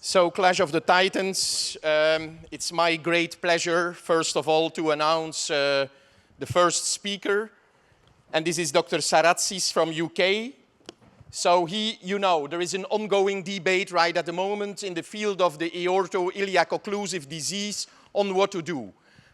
So, Clash of the Titans, it's my great pleasure, first of all, to announce the first speaker. And this is Dr. Saratsis from UK. So there is an ongoing debate right at the moment in the field of the aorto-iliac occlusive disease on what to do.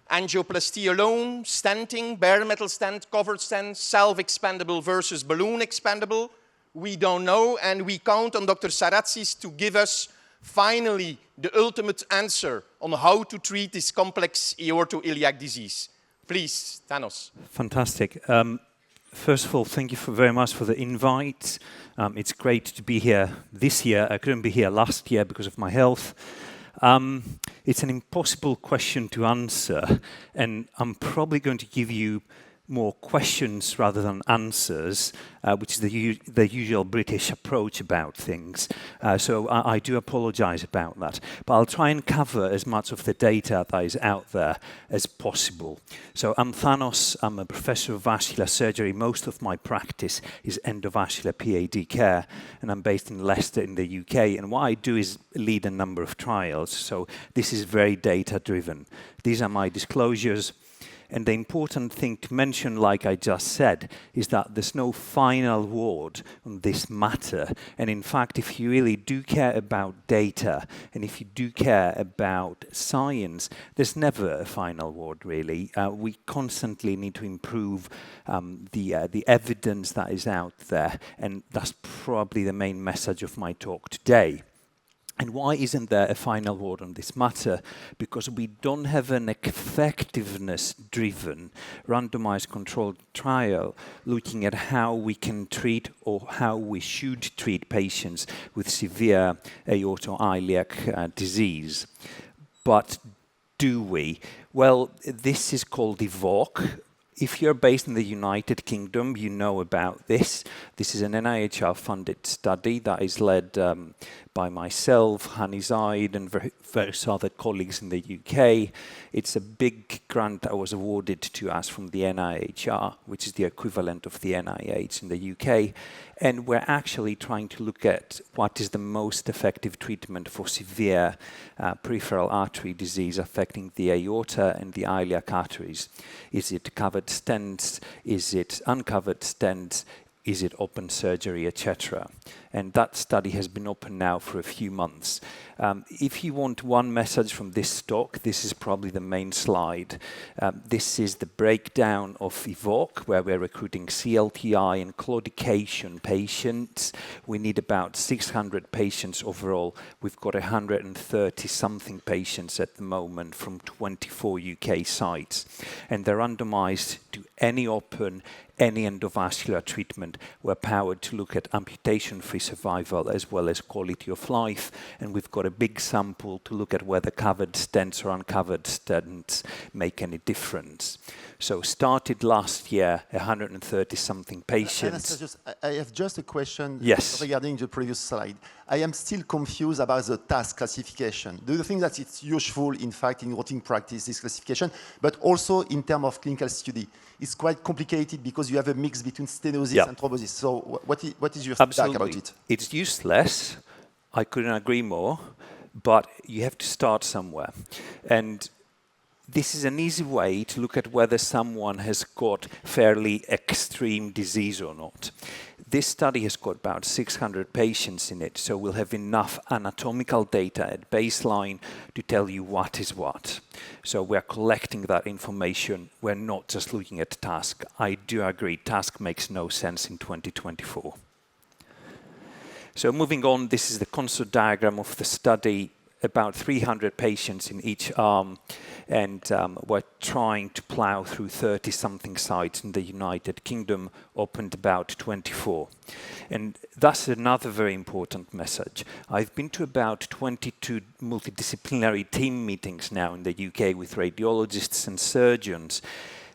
Angioplasty alone, stenting, bare metal stent, covered stent, self-expandable versus balloon expandable. We don't know, and we count on Dr. Saratsis to give us finally the ultimate answer on how to treat this complex aorto-iliac disease. Please, Thanos. Fantastic. First of all, thank you very much for the invite. It's great to be here this year. I couldn't be here last year because of my health. It's an impossible question to answer, and I'm probably going to give you more questions rather than answers, which is the usual British approach about things. So I do apologize about that. But I'll try and cover as much of the data that is out there as possible. So I'm Thanos. I'm a professor of vascular surgery. Most of my practice is endovascular PAD care, and I'm based in Leicester in the UK. And what I do is lead a number of trials. So this is very data-driven. These are my disclosures. And the important thing to mention, like I just said, is that there's no final word on this matter. And in fact, if you really do care about data, and if you do care about science, there's never a final word, really. We constantly need to improve the evidence that is out there. And that's probably the main message of my talk today. And why isn't there a final word on this matter? Because we don't have an effectiveness-driven, randomized controlled trial looking at how we can treat or how we should treat patients with severe aorto-iliac disease. But do we? Well, this is called EVOCC. If you're based in the United Kingdom, you know about this. This is an NIHR-funded study that is led by myself, Hani Zaid, and various other colleagues in the UK. It's a big grant that was awarded to us from the NIHR, which is the equivalent of the NIH in the UK. And we're actually trying to look at what is the most effective treatment for severe peripheral artery disease affecting the aorta and the iliac arteries. Is it covered stents? Is it uncovered stents? Is it open surgery, etc.? And that study has been open now for a few months. If you want one message from this talk, this is probably the main slide. This is the breakdown of EVOCC, where we're recruiting CLTI and claudication patients. We need about 600 patients overall. We've got 130-something patients at the moment from 24 UK sites. And they're randomized to any open, any endovascular treatment. We're powered to look at amputation-free survival as well as quality of life, and we've got a big sample to look at whether covered stents or uncovered stents make any difference. So started last year, 130-something patients. I have just a question regarding the previous slide. I am still confused about the task classification. Do you think that it's useful, in fact, in routine practice, this classification, but also in terms of clinical study? It's quite complicated because you have a mix between stenosis and thrombosis. So what is your feedback about it? It's useless. I couldn't agree more. But you have to start somewhere. And this is an easy way to look at whether someone has got fairly extreme disease or not. This study has got about 600 patients in it, so we'll have enough anatomical data at baseline to tell you what is what. So we're collecting that information. We're not just looking at task. I do agree, task makes no sense in 2024. So moving on, this is the consort diagram of the study. About 300 patients in each arm, and we're trying to plow through 30-something sites in the United Kingdom, opened about 24. And that's another very important message. I've been to about 22 multidisciplinary team meetings now in the UK with radiologists and surgeons.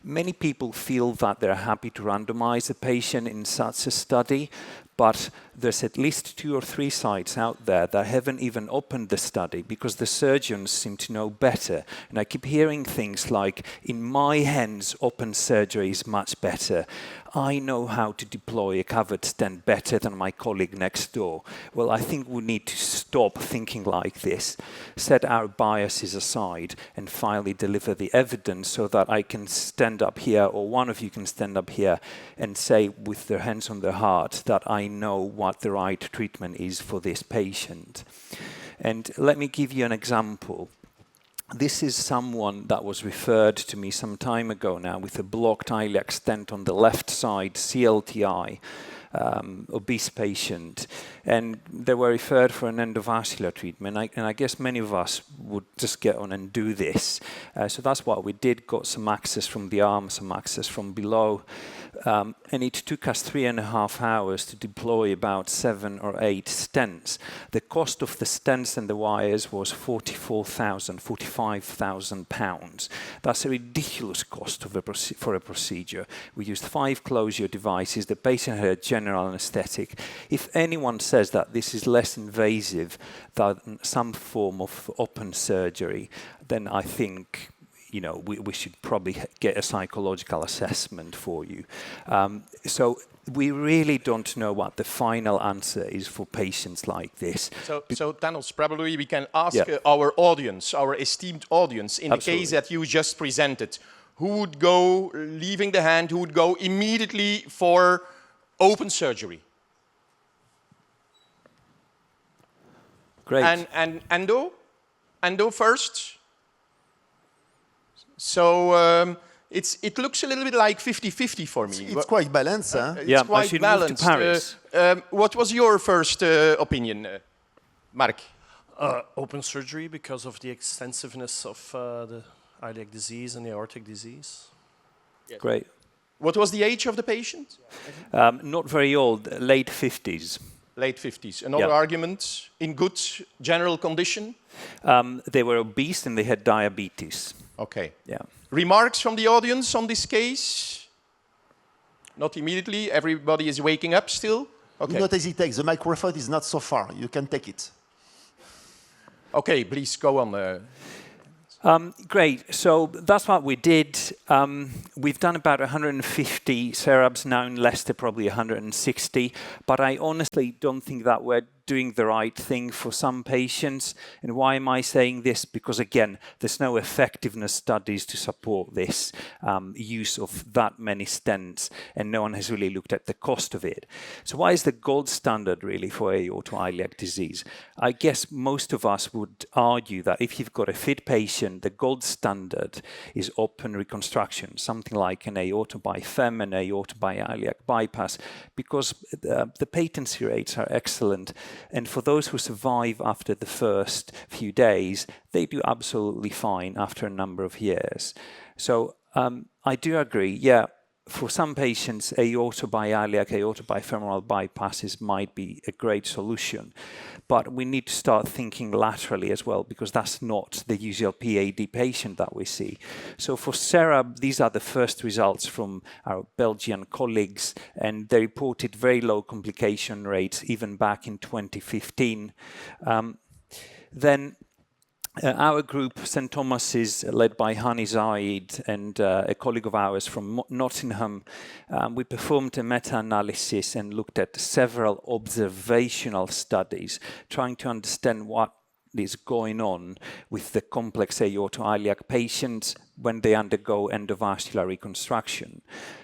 Many people feel that they're happy to randomize a patient in such a study, But there's at least 2 or 3 sites out there that haven't even opened the study because the surgeons seem to know better. And I keep hearing things like, in my hands, open surgery is much better. I know how to deploy a covered stent better than my colleague next door. Well, I think we need to stop thinking like this, set our biases aside, and finally deliver the evidence so that I can stand up here, or one of you can stand up here and say with their hands on their heart that I know what the right treatment is for this patient. And let me give you an example. This is someone that was referred to me some time ago now with a blocked iliac stent on the left side, CLTI, obese patient. And they were referred for an endovascular treatment. And I guess many of us would just get on and do this. So that's what we did, got some access from the arm, some access from below. And it took us 3.5 hours to deploy about 7 or 8 stents. The cost of the stents and the wires was £45,000. That's a ridiculous cost for a procedure. We used 5 closure devices. The patient had a general anesthetic. If anyone says that this is less invasive than some form of open surgery, then I think we should probably get a psychological assessment for you. So we really don't know what the final answer is for patients like this. So Thanos, probably we can ask our audience, our esteemed audience, in the case that you just presented, who would go, leaving the hand, who would go immediately for open surgery? Great. And endo? Endo first? So it looks a little bit like 50-50 for me. It's quite balanced. It's quite balanced. Move to Paris. What was your first opinion, Mark? Open surgery because of the extensiveness of the iliac disease and the aortic disease. Yes. Great. What was the age of the patient? Not very old, late 50s. Late 50s. Another argument, in good general condition? They were obese and they had diabetes. Okay. Yeah. Remarks from the audience on this case? Not immediately. Everybody is waking up still? Okay. Do not hesitate. The microphone is not so far. You can take it. Okay, please go on. Great. So that's what we did. We've done about 150 CERABs now in Leicester, probably 160. But I honestly don't think that we're doing the right thing for some patients. And why am I saying this? Because again, there's no effectiveness studies to support this use of that many stents, and no one has really looked at the cost of it. So what is the gold standard really for aorto-iliac disease? I guess most of us would argue that if you've got a fit patient, the gold standard is open reconstruction, something like an aorta by fem, an aorta by iliac bypass, because the patency rates are excellent. And for those who survive after the first few days, they do absolutely fine after a number of years. So I do agree, for some patients, aorta by iliac, aorta by femoral bypasses might be a great solution. But we need to start thinking laterally as well, because that's not the usual PAD patient that we see. So for CERAB, these are the first results from our Belgian colleagues, and they reported very low complication rates even back in 2015. Our group, St. Thomas's, led by Hani Zaid and a colleague of ours from Nottingham, we performed a meta-analysis and looked at several observational studies, trying to understand what is going on with the complex aorto-iliac patients when they undergo endovascular reconstruction.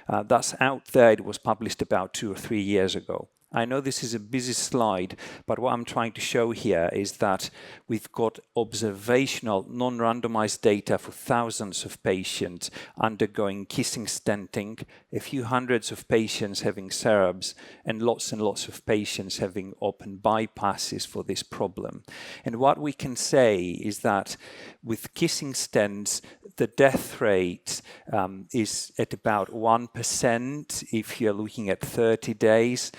That's out there. It was published about 2 or 3 years ago. I know this is a busy slide, but what I'm trying to show here is that we've got observational, non-randomized data for thousands of patients undergoing kissing stenting, a few hundreds of patients having CERABs, and lots of patients having open bypasses for this problem. And what we can say is that with kissing stents, the death rate is at about 1% if you're looking at 30 days.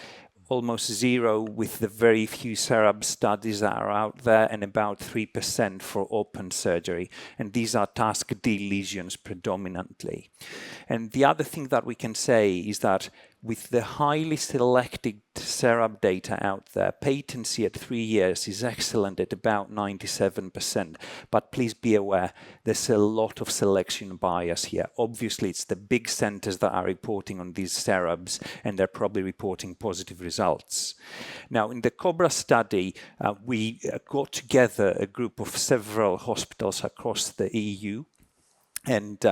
Almost zero with the very few CERAB studies that are out there, and about 3% for open surgery. And these are task D lesions predominantly. And the other thing that we can say is that with the highly selected CERAB data out there, patency at 3 years is excellent at about 97%. But please be aware, there's a lot of selection bias here. Obviously, it's the big centers that are reporting on these CERABs, and they're probably reporting positive results. Now, in the COBRA study, we got together a group of several hospitals across the EU. And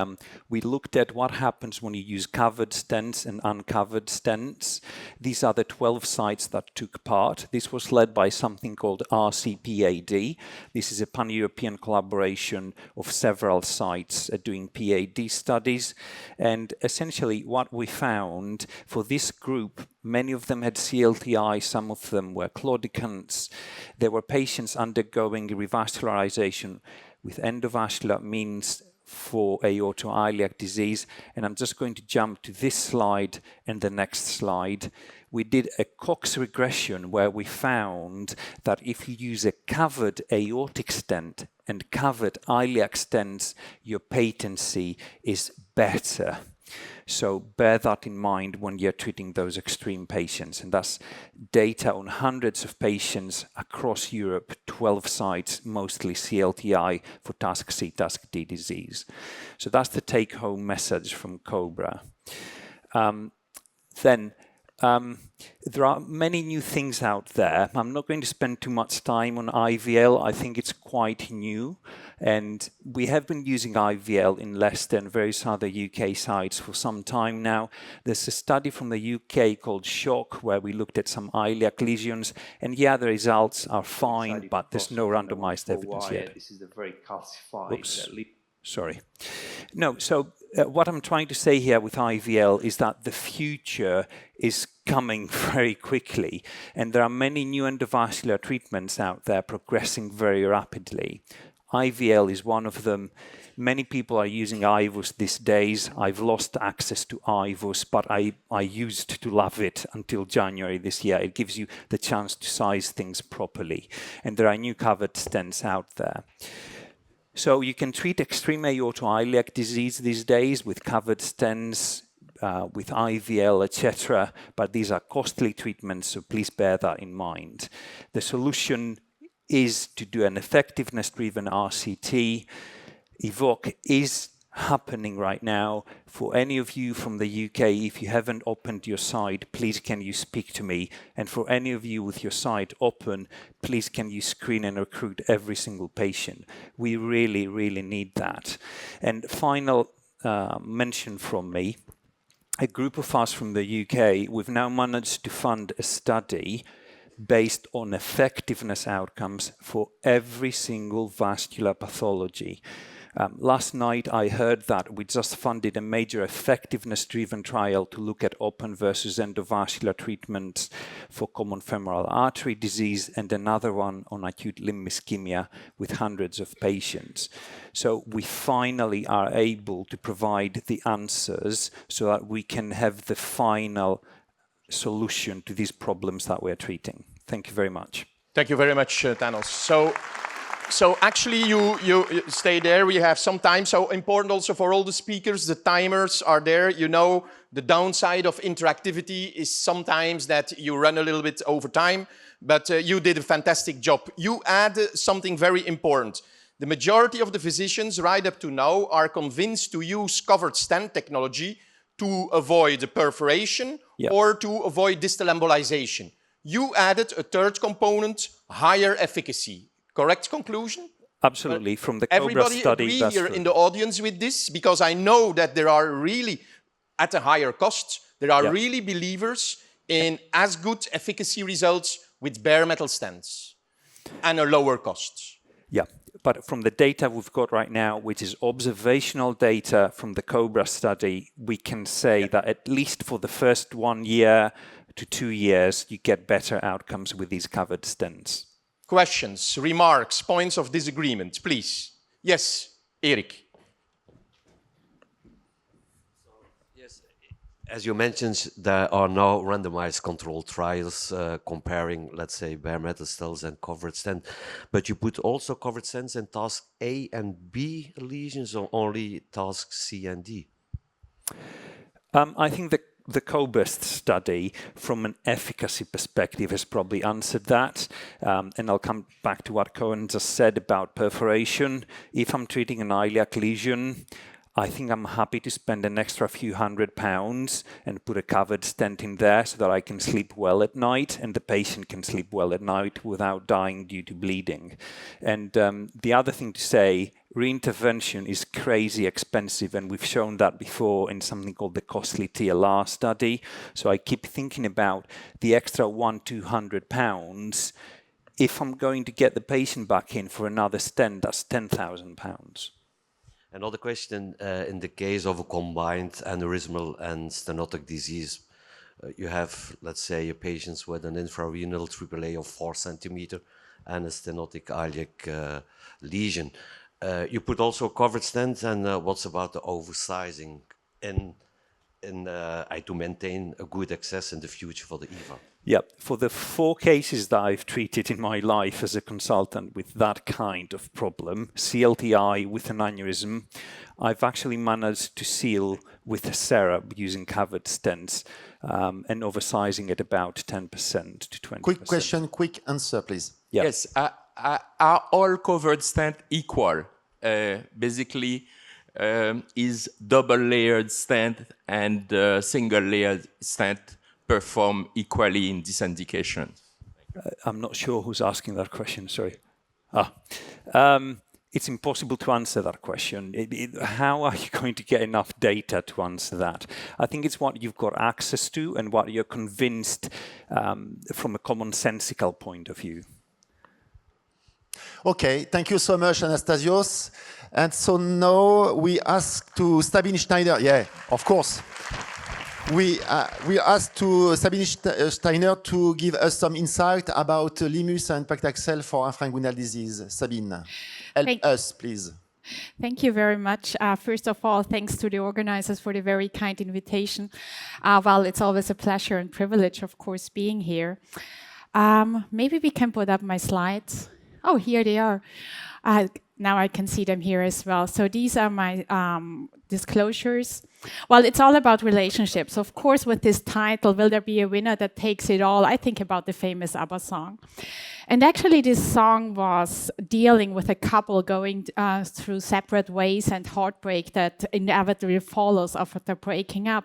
we looked at what happens when you use covered stents and uncovered stents. These are the 12 sites that took part. This was led by something called RCPAD. This is a pan-European collaboration of several sites doing PAD studies. And essentially what we found for this group, many of them had CLTI, some of them were claudicants. There were patients undergoing revascularization with endovascular means for aorto-iliac disease, and I'm just going to jump to this slide and the next slide. We did a Cox regression where we found that if you use a covered aortic stent and covered iliac stents, your patency is better. So bear that in mind when you're treating those extreme patients. And that's data on hundreds of patients across Europe, 12 sites, mostly CLTI for TASC-C, TASC-D disease. So that's the take-home message from COBRA. There are many new things out there. I'm not going to spend too much time on IVL. I think it's quite new. And we have been using IVL in Leicester and various other UK sites for some time now. There's a study from the UK called SHOCK where we looked at some iliac lesions. And yeah, the results are fine, but there's no randomized evidence yet. This is a very calcified. Sorry. No, so what I'm trying to say here with IVL is that the future is coming very quickly, and there are many new endovascular treatments out there progressing very rapidly. IVL is one of them. Many people are using IVUS these days. I've lost access to IVUS, but I used to love it until January this year. It gives you the chance to size things properly, and there are new covered stents out there. So you can treat extreme aorto-iliac disease these days with covered stents, with IVL, etc. But these are costly treatments, so please bear that in mind. The solution is to do an effectiveness-driven RCT. EVOCC is happening right now. For any of you from the UK, if you haven't opened your site, please can you speak to me? And for any of you with your site open, please can you screen and recruit every single patient? We really, really need that. And final mention from me, a group of us from the UK, we've now managed to fund a study based on effectiveness outcomes for every single vascular pathology. Last night I heard that we just funded a major effectiveness-driven trial to look at open versus endovascular treatments for common femoral artery disease, and another one on acute limb ischemia with hundreds of patients. So we finally are able to provide the answers so that we can have the final solution to these problems that we're treating. Thank you very much. Thank you very much, Thanos. So actually, you stay there. We have some time. So important also for all the speakers, the timers are there. You know, the downside of interactivity is sometimes that you run a little bit over time, but you did a fantastic job. You add something very important. The majority of the physicians right up to now are convinced to use covered stent technology to avoid perforation or to avoid distal embolization. You added a third component, higher efficacy. Correct conclusion? Absolutely. From the COBRA study, everybody agree here in the audience with this? Because I know that there are really, at a higher cost, there are really believers in as good efficacy results with bare metal stents and a lower cost. Yeah, but from the data we've got right now, which is observational data from the COBRA study, we can say that at least for the first 1 year to 2 years, you get better outcomes with these covered stents. Questions, remarks, points of disagreement, please. Yes, Erik. Yes, as you mentioned, there are now randomized controlled trials comparing, let's say, bare metal stents and covered stents. But you put also covered stents in task A and B lesions, or only task C and D? I think the the COBEST study, from an efficacy perspective, has probably answered that. And I'll come back to what Cohen just said about perforation. If I'm treating an iliac lesion, I think I'm happy to spend an extra few £100 and put a covered stent in there so that I can sleep well at night and the patient can sleep well at night without dying due to bleeding. And the other thing to say, reintervention is crazy expensive, and we've shown that before in something called the costly TLR study. So I keep thinking about the extra £100-200. If I'm going to get the patient back in for another stent, that's £10,000. Another question, in the case of a combined aneurysmal and stenotic disease, you have, let's say, patients with an infrarenal AAA of 4 centimeter and a stenotic iliac lesion. You put also a covered stent, and what's about the oversizing to maintain a good access in the future for the EVA? Yeah, for the 4 cases that I've treated in my life as a consultant with that kind of problem, CLTI with an aneurysm, I've actually managed to seal with a CERAB using covered stents and oversizing at about 10% to 20%. Quick question, quick answer, please. Yeah. Yes, are all covered stent equal? Basically, is double-layered stent and single-layered stent perform equally in this indication? I'm not sure who's asking that question, sorry. It's impossible to answer that question. How are you going to get enough data to answer that? I think it's what you've got access to and what you're convinced from a commonsensical point of view. Okay, thank you so much, Anastasios. And so now we ask to Sabine Schneider. Yeah, of course. We asked to Sabine Steiner to give us some insight about limus and paclitaxel for infrainguinal disease. Sabine, help us, please. Thank you very much. First of all, thanks to the organizers for the very kind invitation. Well, it's always a pleasure and privilege, of course, being here. Maybe we can put up my slides. Oh, here they are. Now I can see them here as well. So these are my disclosures. Well, it's all about relationships. Of course, with this title, will there be a winner that takes it all? I think about the famous ABBA song. And actually, this song was dealing with a couple going through separate ways and heartbreak that inevitably follows after breaking up.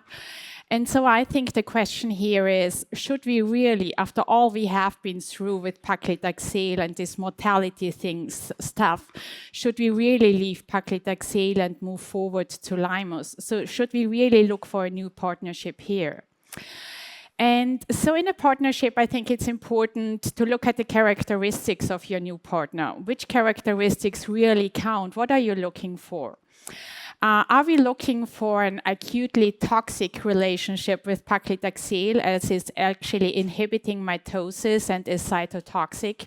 And so I think the question here is, should we really, after all we have been through with paclitaxel and this mortality stuff, should we really leave paclitaxel and move forward to limus? So should we really look for a new partnership here? And so in a partnership, I think it's important to look at the characteristics of your new partner. Which characteristics really count? What are you looking for? Are we looking for an acutely toxic relationship with paclitaxel as it's actually inhibiting mitosis and is cytotoxic?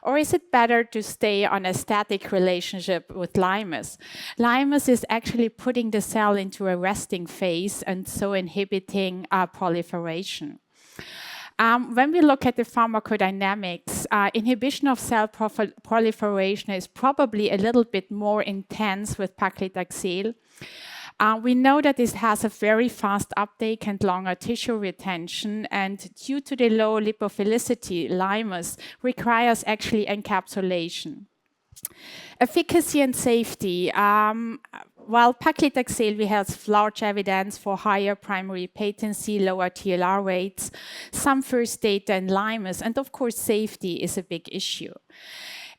Or is it better to stay on a static relationship with limus? Limus is actually putting the cell into a resting phase and so inhibiting proliferation. When we look at the pharmacodynamics, inhibition of cell proliferation is probably a little bit more intense with paclitaxel. We know that this has a very fast uptake and longer tissue retention, and due to the low lipophilicity, limus requires actually encapsulation. Efficacy and safety. While paclitaxel, we have large evidence for higher primary patency, lower TLR rates, some first data in limus, and of course safety is a big issue.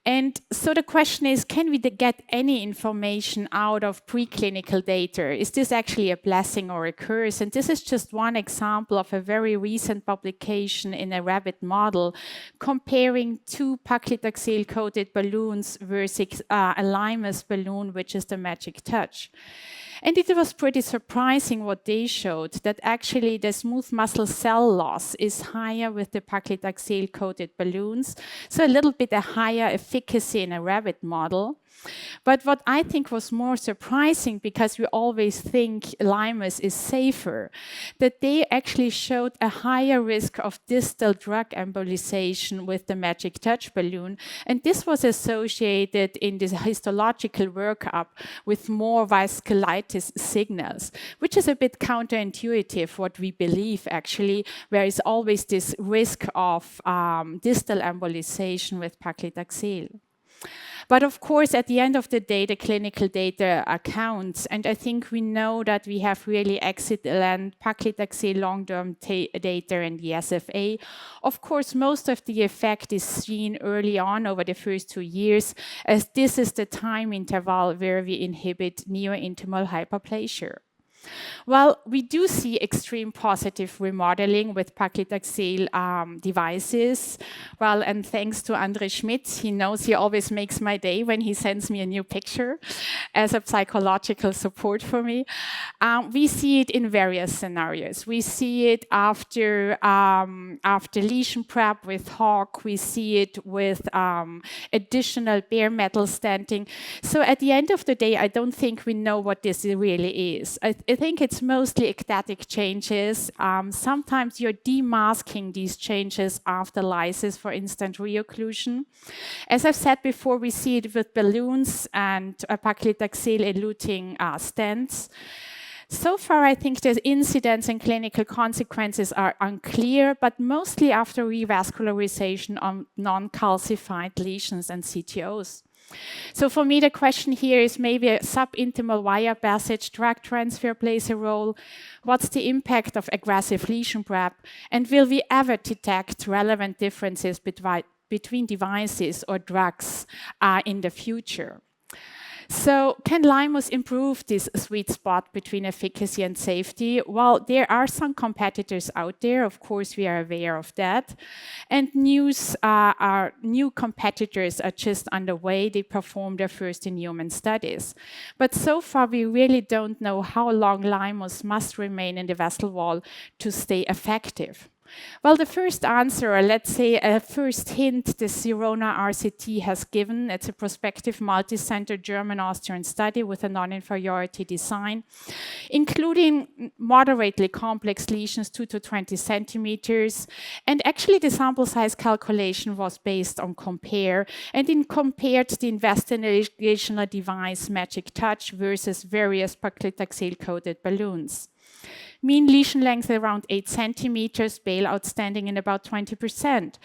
And so the question is, can we get any information out of preclinical data? Is this actually a blessing or a curse? And this is just one example of a very recent publication in a rabbit model comparing 2 paclitaxel-coated balloons versus a limus balloon, which is the magic touch. And it was pretty surprising what they showed, that actually the smooth muscle cell loss is higher with the paclitaxel-coated balloons, so a little bit a higher efficacy in a rabbit model. But what I think was more surprising, because we always think limus is safer, that they actually showed a higher risk of distal drug embolization with the Magic Touch balloon. And this was associated in this histological workup with more vasculitis signals, which is a bit counterintuitive what we believe actually, where is always this risk of distal embolization with paclitaxel. But of course, at the end of the day, the clinical data counts. And I think we know that we have really excellent paclitaxel long-term data in the SFA. Of course, most of the effect is seen early on over the first 2 years, as this is the time interval where we inhibit neointimal hyperplasia. Well, we do see extreme positive remodeling with paclitaxel devices. Well, and thanks to Andre Schmidt, he knows he always makes my day when he sends me a new picture as a psychological support for me. We see it in various scenarios. We see it after lesion prep with HAWK. We see it with additional bare metal stenting. So at the end of the day, I don't think we know what this really is. I think it's mostly ectatic changes. Sometimes you're demasking these changes after lysis for instant reocclusion. As I've said before, we see it with balloons and paclitaxel-eluting stents. So far, I think the incidence and clinical consequences are unclear, but mostly after revascularization on non-calcified lesions and CTOs. So for me, the question here is maybe a subintimal wire passage drug transfer plays a role. What's the impact of aggressive lesion prep? And will we ever detect relevant differences between devices or drugs in the future? So can limus improve this sweet spot between efficacy and safety? Well, there are some competitors out there. Of course, we are aware of that. And new competitors are just underway. They perform their first-in-human studies. But so far, we really don't know how long limus must remain in the vessel wall to stay effective. Well, the first answer, or let's say a first hint the Sirona RCT has given, it's a prospective multi-center German-Austrian study with a non-inferiority design, including moderately complex lesions 2 to 20 centimeters. And actually the sample size calculation was based on COMPARE, and it compared the investigational device Magic Touch versus various paclitaxel-coated balloons. Mean lesion length around 8 centimeters, bailout standing in about 20%.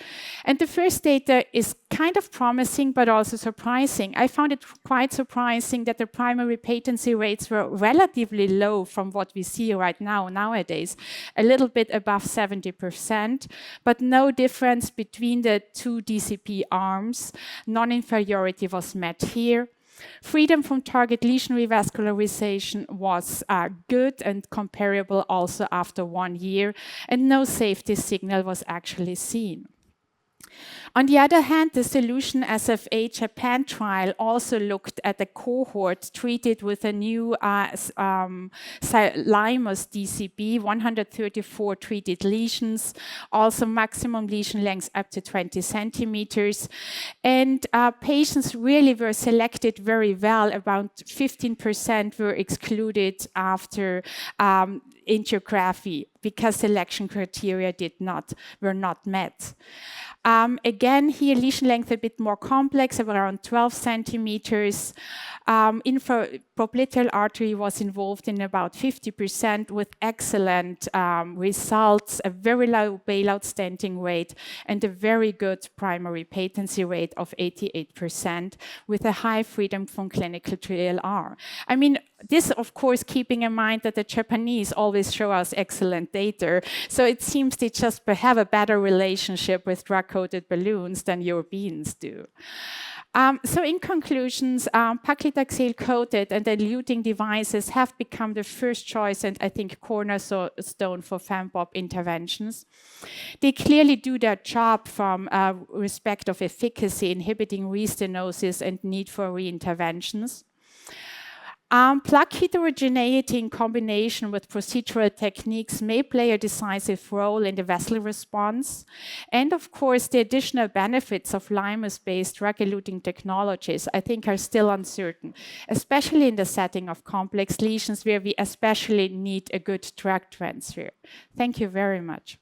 And the first data is kind of promising, but also surprising. I found it quite surprising that the primary patency rates were relatively low from what we see right now, nowadays, a little bit above 70%, but no difference between the two DCP arms. Non-inferiority was met here. Freedom from target lesion revascularization was good and comparable also after 1 year, and no safety signal was actually seen. On the other hand, the Solution SFA Japan trial also looked at a cohort treated with a new limus DCB, 134 treated lesions, also maximum lesion length up to 20 centimeters. And patients really were selected very well. About 15% were excluded after angiography because selection criteria were not met. Again, here lesion length a bit more complex, around 12 centimeters. Infrapopliteal artery was involved in about 50% with excellent results, a very low bailout stenting rate, and a very good primary patency rate of 88% with a high freedom from clinical TLR. I mean, this, of course, keeping in mind that the Japanese always show us excellent data. So it seems they just have a better relationship with drug-coated balloons than Europeans do. So in conclusions, paclitaxel-coated and eluting devices have become the first choice and I think cornerstone for FEMPOP interventions. They clearly do their job from respect of efficacy, inhibiting restenosis and need for reinterventions. Plaque heterogeneity in combination with procedural techniques may play a decisive role in the vessel response. And of course, the additional benefits of limus-based drug-eluting technologies, I think, are still uncertain, especially in the setting of complex lesions where we especially need a good drug transfer. Thank you very much.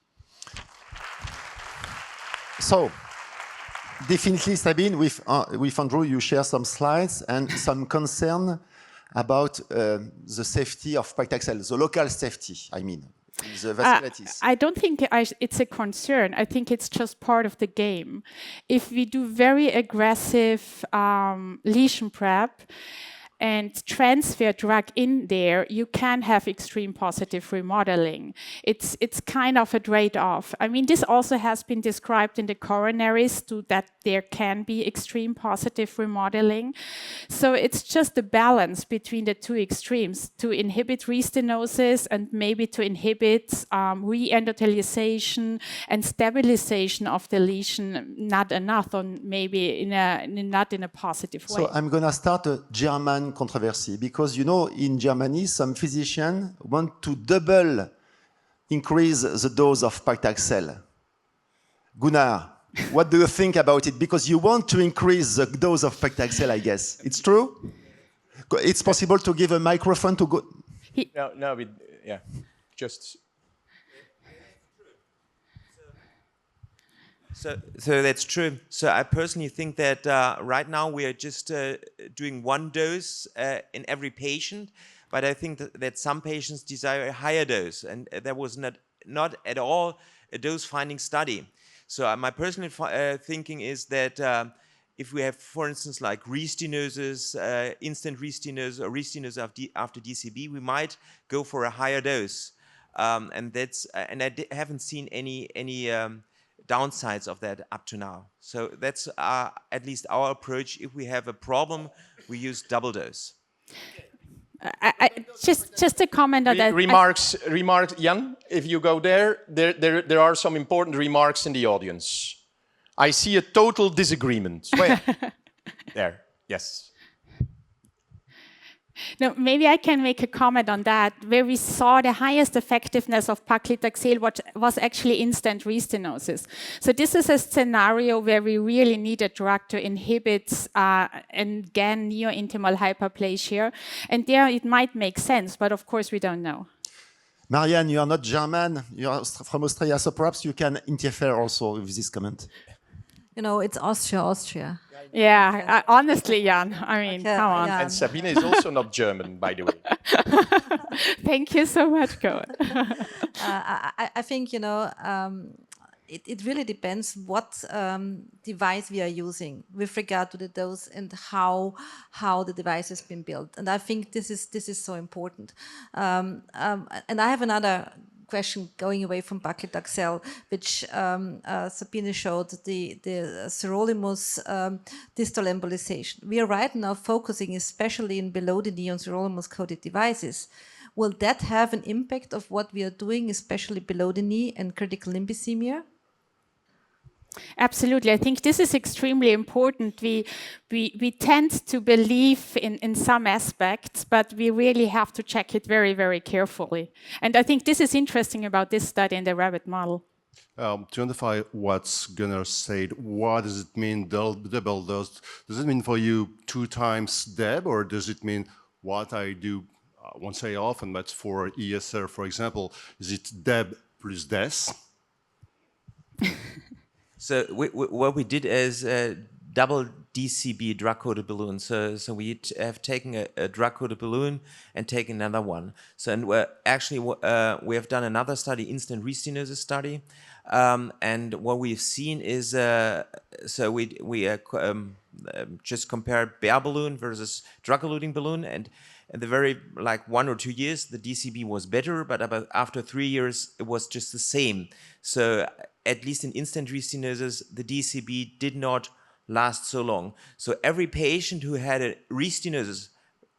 So, definitely, Sabine, with Andrew, you share some slides and some concern about the safety of paclitaxel, the local safety, I mean, the vasculitis. I don't think it's a concern. I think it's just part of the game. If we do very aggressive lesion prep and transfer drug in there, you can have extreme positive remodeling. It's kind of a trade-off. I mean, this also has been described in the coronaries that there can be extreme positive remodeling. So it's just a balance between the two extremes to inhibit restenosis and maybe to inhibit re-endothelialization and stabilization of the lesion, not enough, or maybe not in a positive way. So I'm going to start a German controversy because, you know, in Germany, some physicians want to double increase the dose of paclitaxel. Gunnar, what do you think about it? Because you want to increase the dose of paclitaxel, I guess. It's true? It's possible to give a microphone to go. No, yeah, just. So that's true. So I personally think that right now we are just doing one dose in every patient, but I think that some patients desire a higher dose, and there was not at all a dose-finding study. So my personal thinking is that if we have, for instance, like restenosis, instant restenosis, or restenosis after DCB, we might go for a higher dose, and I haven't seen any downsides of that up to now. So that's at least our approach. If we have a problem, we use double dose. Just a comment on that. Remarks, Jan, if you go there are some important remarks in the audience. I see a total disagreement. There, yes. No, maybe I can make a comment on that. Where we saw the highest effectiveness of paclitaxel was actually instant restenosis. So this is a scenario where we really need a drug to inhibit and again neo-intimal hyperplasia. And there it might make sense, but of course we don't know. Marianne, you are not German, you are from Australia, so perhaps you can interfere also with this comment. You know, it's Austria. Yeah, honestly, Jan, I mean, come on. And Sabine is also not German, by the way. Thank you so much, Cohen. I think, you know, it really depends what device we are using with regard to the dose and how the device has been built. And I think this is so important. And I have another question going away from paclitaxel, which Sabine showed, the sirolimus distal embolization. We are right now focusing especially in below the knee on sirolimus-coated devices. Will that have an impact of what we are doing, especially below the knee and critical lymphedema? Absolutely. I think this is extremely important. We tend to believe in some aspects, but we really have to check it very, very carefully. And I think this is interesting about this study in the rabbit model. To identify what Gunnar said, what does it mean double dose? Does it mean for you 2 times DEB, or does it mean what I do, won't say often, but for ESR, for example, is it DEB plus DES? So what we did is double DCB drug-coated balloon. So we have taken a drug-coated balloon and taken another one. So and we have done another study, instant restenosis study, and what we've seen is so we just compared bare balloon versus drug-eluting balloon, and in the very 1 or 2 years the DCB was better, but about after 3 years it was just the same. So at least in instant restenosis, the DCB did not last so long. So every patient who had a restenosis,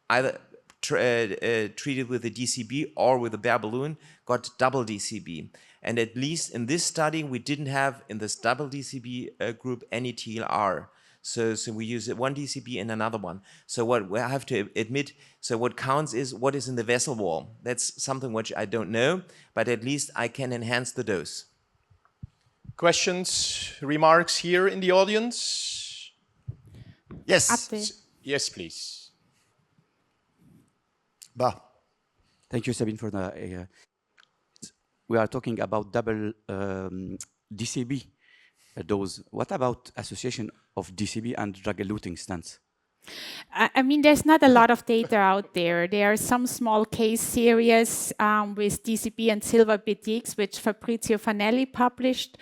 either treated with a DCB or with a bare balloon, got double DCB. And at least in this study, we didn't have in this double DCB group any TLR. So we use one DCB and another one. So what I have to admit, so what counts is what is in the vessel wall. That's something which I don't know, but at least I can enhance the dose. Questions, remarks here in the audience? Yes. Yes, please. Bah. Thank you, Sabine, for the. We are talking about double DCB dose. What about association of DCB and drug-eluting stents? I mean, there's not a lot of data out there. There are some small case series with DCB and silver BTX, which Fabrizio Fanelli published.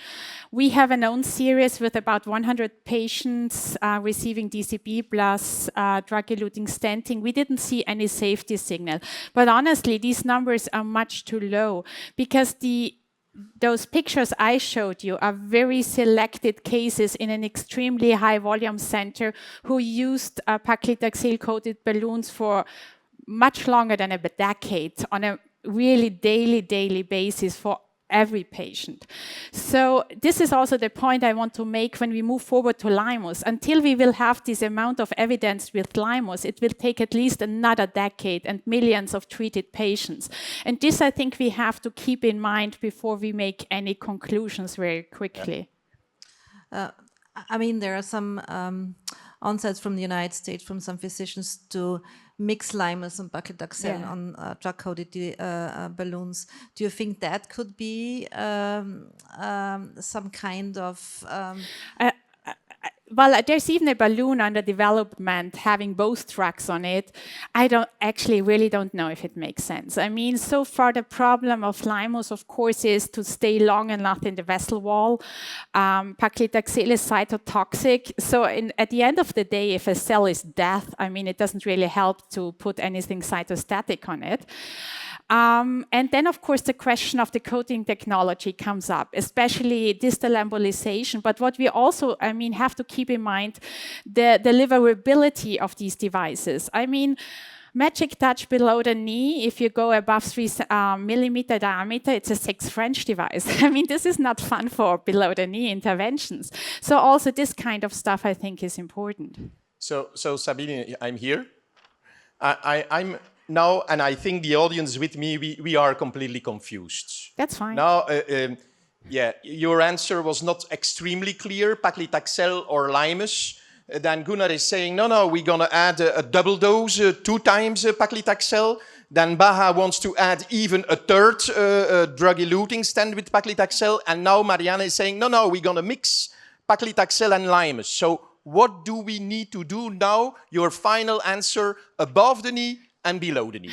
We have an own series with about 100 patients receiving DCB plus drug-eluting stenting. We didn't see any safety signal. But honestly, these numbers are much too low because those pictures I showed you are very selected cases in an extremely high volume center who used paclitaxel-coated balloons for much longer than a decade on a really daily basis for every patient. So this is also the point I want to make when we move forward to limus. Until we will have this amount of evidence with limus, it will take at least another decade and millions of treated patients. And this I think we have to keep in mind before we make any conclusions very quickly. I mean, there are some onsets from the United States from some physicians to mix limus and paclitaxel on drug-coated balloons. Do you think that could be some kind of... Well, there's even a balloon under development having both drugs on it. I really don't know if it makes sense. I mean, so far the problem of limus, of course, is to stay long enough in the vessel wall. Paclitaxel is cytotoxic. So at the end of the day, if a cell is dead, I mean, it doesn't really help to put anything cytostatic on it. And then, of course, the question of the coating technology comes up, especially distal embolization. But what we also, I mean, have to keep in mind the deliverability of these devices. I mean, magic touch below the knee, if you go above 3 millimeter diameter, it's a 6 French device. I mean, this is not fun for below the knee interventions. So also this kind of stuff, I think, is important. So Sabine, I'm here. I'm now, and I think the audience with me, we are completely confused. That's fine. Now, yeah, your answer was not extremely clear, paclitaxel or limus. Then Gunnar is saying, no, we're going to add a double dose, 2 times paclitaxel. Then Baha wants to add even a third drug-eluting stent with paclitaxel. And now Marianne is saying, no, we're going to mix paclitaxel and limus. So what do we need to do now? Your final answer, above the knee and below the knee.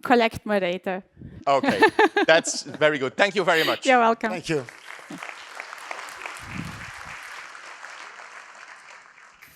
Collect more data. Okay, that's very good. Thank you very much. You're welcome. Thank you.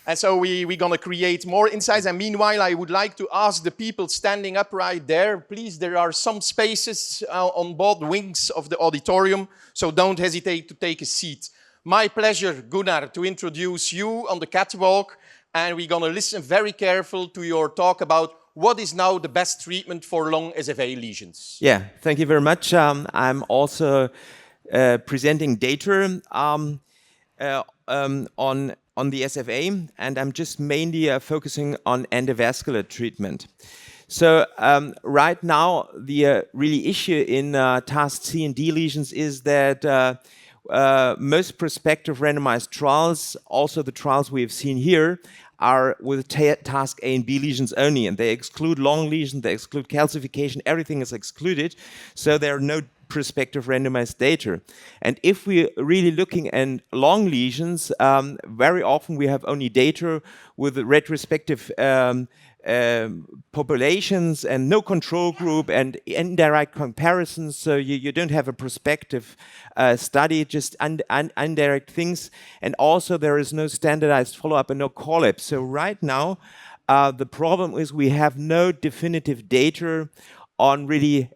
And so we're going to create more insights. And meanwhile, I would like to ask the people standing up right there, please, there are some spaces on both wings of the auditorium, so don't hesitate to take a seat. My pleasure, Gunnar, to introduce you on the catwalk. And we're going to listen very carefully to your talk about what is now the best treatment for long SFA lesions. Yeah, thank you very much. I'm also presenting data on the SFA, and I'm just mainly focusing on endovascular treatment. So right now, the really issue in task C and D lesions is that most prospective randomized trials, also the trials we have seen here, are with task A and B lesions only, and they exclude long lesions, they exclude calcification, everything is excluded, so there are no prospective randomized data. And if we're really looking at long lesions, very often we have only data with retrospective populations and no control group and indirect comparisons, so you don't have a prospective study, just indirect things, and also there is no standardized follow-up and no call-up. So right now, the problem is we have no definitive data on really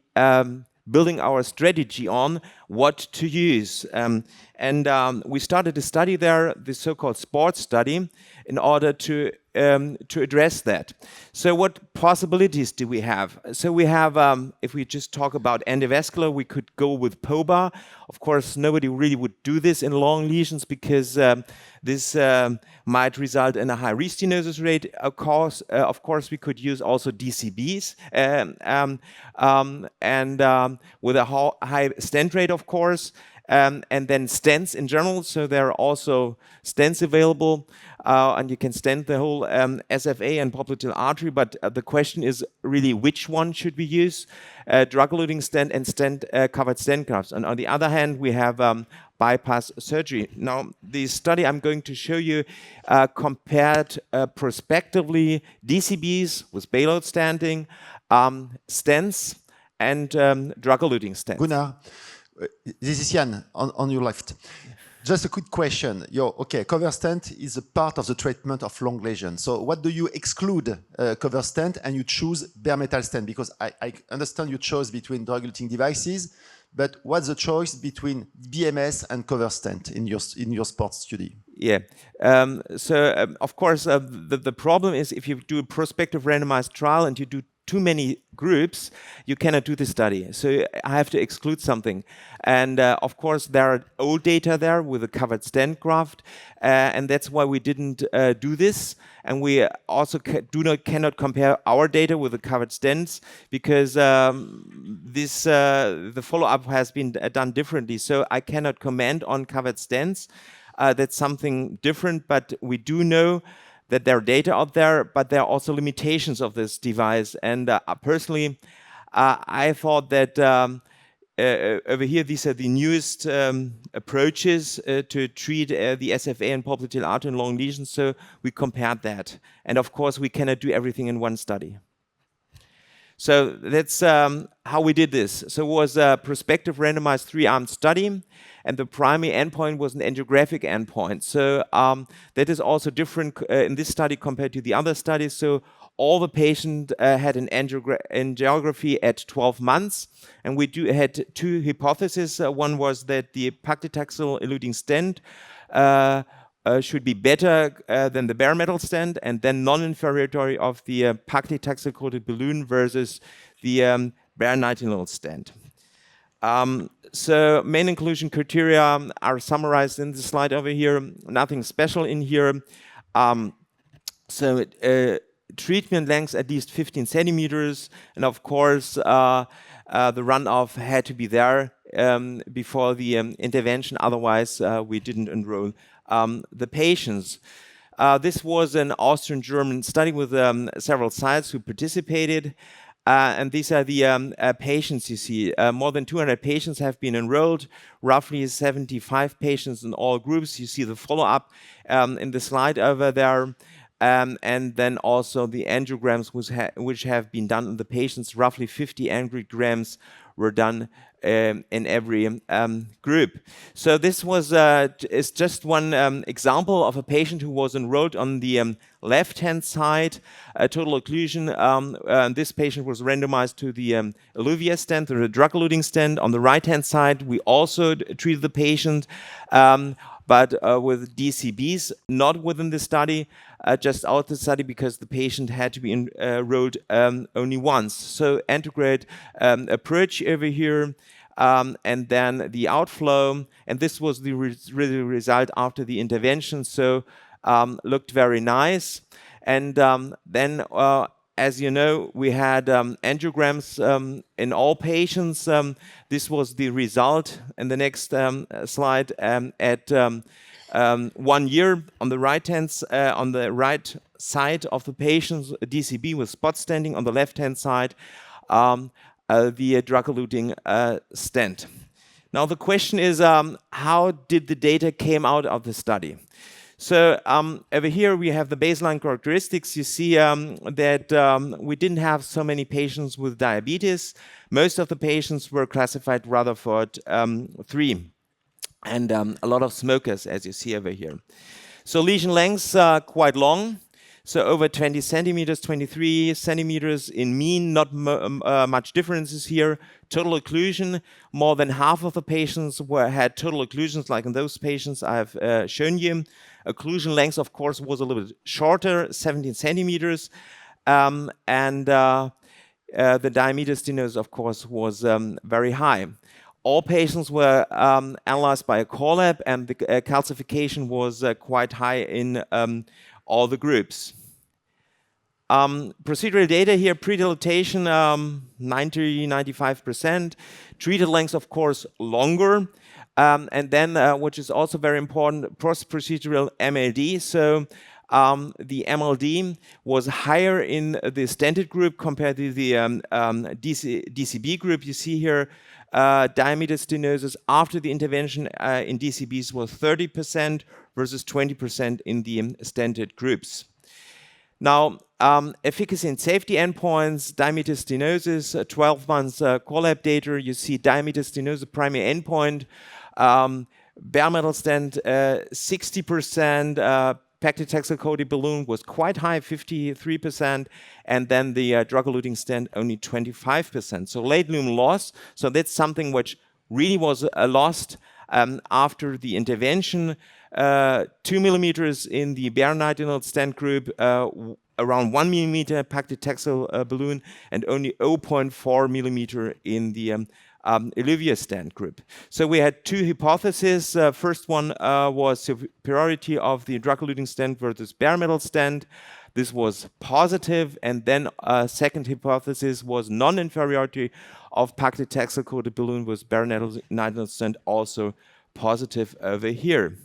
building our strategy on what to use. We started a study there, the so-called sports study, in order to address that. So what possibilities do we have? So we have, if we just talk about endovascular, we could go with POBA. Of course, nobody really would do this in long lesions because this might result in a high restenosis rate. Of course, we could use also DCBs with a high stent rate, of course. And then stents in general, so there are also stents available, and you can stent the whole SFA and popliteal artery, but the question is really which one should we use, drug-eluting stent and covered stent grafts. And on the other hand, we have bypass surgery. Now, the study I'm going to show you compared prospectively DCBs with payload stenting, stents, and drug-eluting stents. Gunnar, this is Jan on your left. Just a quick question. Cover stent is a part of the treatment of long lesions. So what do you exclude cover stent and you choose bare metal stent? Because I understand you chose between drug-eluting devices, but what's the choice between BMS and cover stent in your sports study? Yeah. Of course, the problem is if you do a prospective randomized trial and you do too many groups, you cannot do the study. So I have to exclude something. And of course, there are old data there with a covered stent graft, and that's why we didn't do this. And we also cannot compare our data with the covered stents because the follow-up has been done differently. So I cannot comment on covered stents. That's something different, but we do know that there are data out there, but there are also limitations of this device. And personally, I thought that over here, these are the newest approaches to treat the SFA and popliteal artery and long lesions. So we compared that. And of course, we cannot do everything in one study. So that's how we did this. So it was a prospective randomized 3-arm study, and the primary endpoint was an angiographic endpoint. So that is also different in this study compared to the other studies. So all the patients had an angiography at 12 months, and we had two hypotheses. One was that the paclitaxel-eluting stent should be better than the bare metal stent, and then non-inferiority of the paclitaxel-coated balloon versus the bare nitinol stent. So main inclusion criteria are summarized in the slide over here. Nothing special in here. Treatment length at least 15 centimeters, and of course the runoff had to be there before the intervention. Otherwise, we didn't enroll the patients. This was an Austrian-German study with several sites who participated. And these are the patients you see. More than 200 patients have been enrolled, roughly 75 patients in all groups. You see the follow-up in the slide over there. And then also the angiograms which have been done in the patients. Roughly 50 angiograms were done in every group. So this was is just one example of a patient who was enrolled on the left-hand side, total occlusion. This patient was randomized to the Eluvia stent, the drug-eluting stent. On the right-hand side, we also treated the patient, but with DCBs, not within the study, just out the study because the patient had to be enrolled only once. So antegrade approach over here, and then the outflow, and this was the result after the intervention. So looked very nice. And then, as you know, we had angiograms in all patients. This was the result. And the next slide at 1 year on the on the right side of the patients, DCB with spot stenting. On the left-hand side, the drug-eluting stent. Now the question is, how did the data came out of the study? So over here we have the baseline characteristics. You see that we didn't have so many patients with diabetes. Most of the patients were classified Rutherford 3, and a lot of smokers, as you see over here. So lesion lengths quite long. So over 20 centimeters, 23 centimeters in mean, not much differences here. Total occlusion, more than half of the patients had total occlusions, like in those patients I've shown you. Occlusion length, of course, was a little bit shorter, 17 centimeters. The diameter stenosis, of course, was very high. All patients were analyzed by a core lab, and the calcification was quite high in all the groups. Procedural data here, pre-dilatation 90-95%. Treated length, of course, longer. And then, which is also very important, post-procedural MLD. So the MLD was higher in the stented group compared to the DCB group. You see here, diameter stenosis after the intervention in DCBs was 30% versus 20% in the stented groups. Now, efficacy and safety endpoints, diameter stenosis, 12 months core lab data. You see diameter stenosis primary endpoint, bare metal stent 60%, paclitaxel-coated balloon was quite high, 53%, and then the drug-eluting stent only 25%. So late lumen loss. So that's something which really was lost after the intervention. 2 millimeters in the bare nitinol stent group, around 1 millimeter paclitaxel balloon, and only 0.4 millimeter in the Eluvia stent group. So we had two hypotheses. First one was superiority of the drug-eluting stent versus bare metal stent. This was positive. And then second hypothesis was non-inferiority of paclitaxel-coated balloon with bare nitinol stent, also positive over here.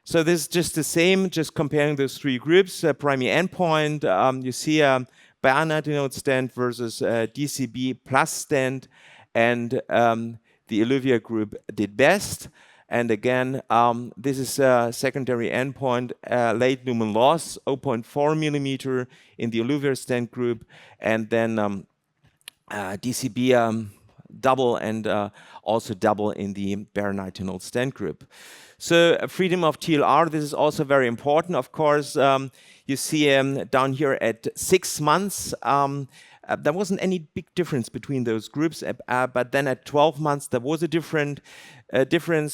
So this is just the same, just comparing those three groups. Primary endpoint, you see bare nitinol stent versus DCB plus stent, and the Eluvia group did best. And again, this is a secondary endpoint, late lumen loss, 0.4 millimeter in the Eluvia stent group, and then DCB double and also double in the bare nitinol stent group. So freedom of TLR, this is also very important, of course. You see down here at 6 months, there wasn't any big difference between those groups, but then at 12 months there was a difference.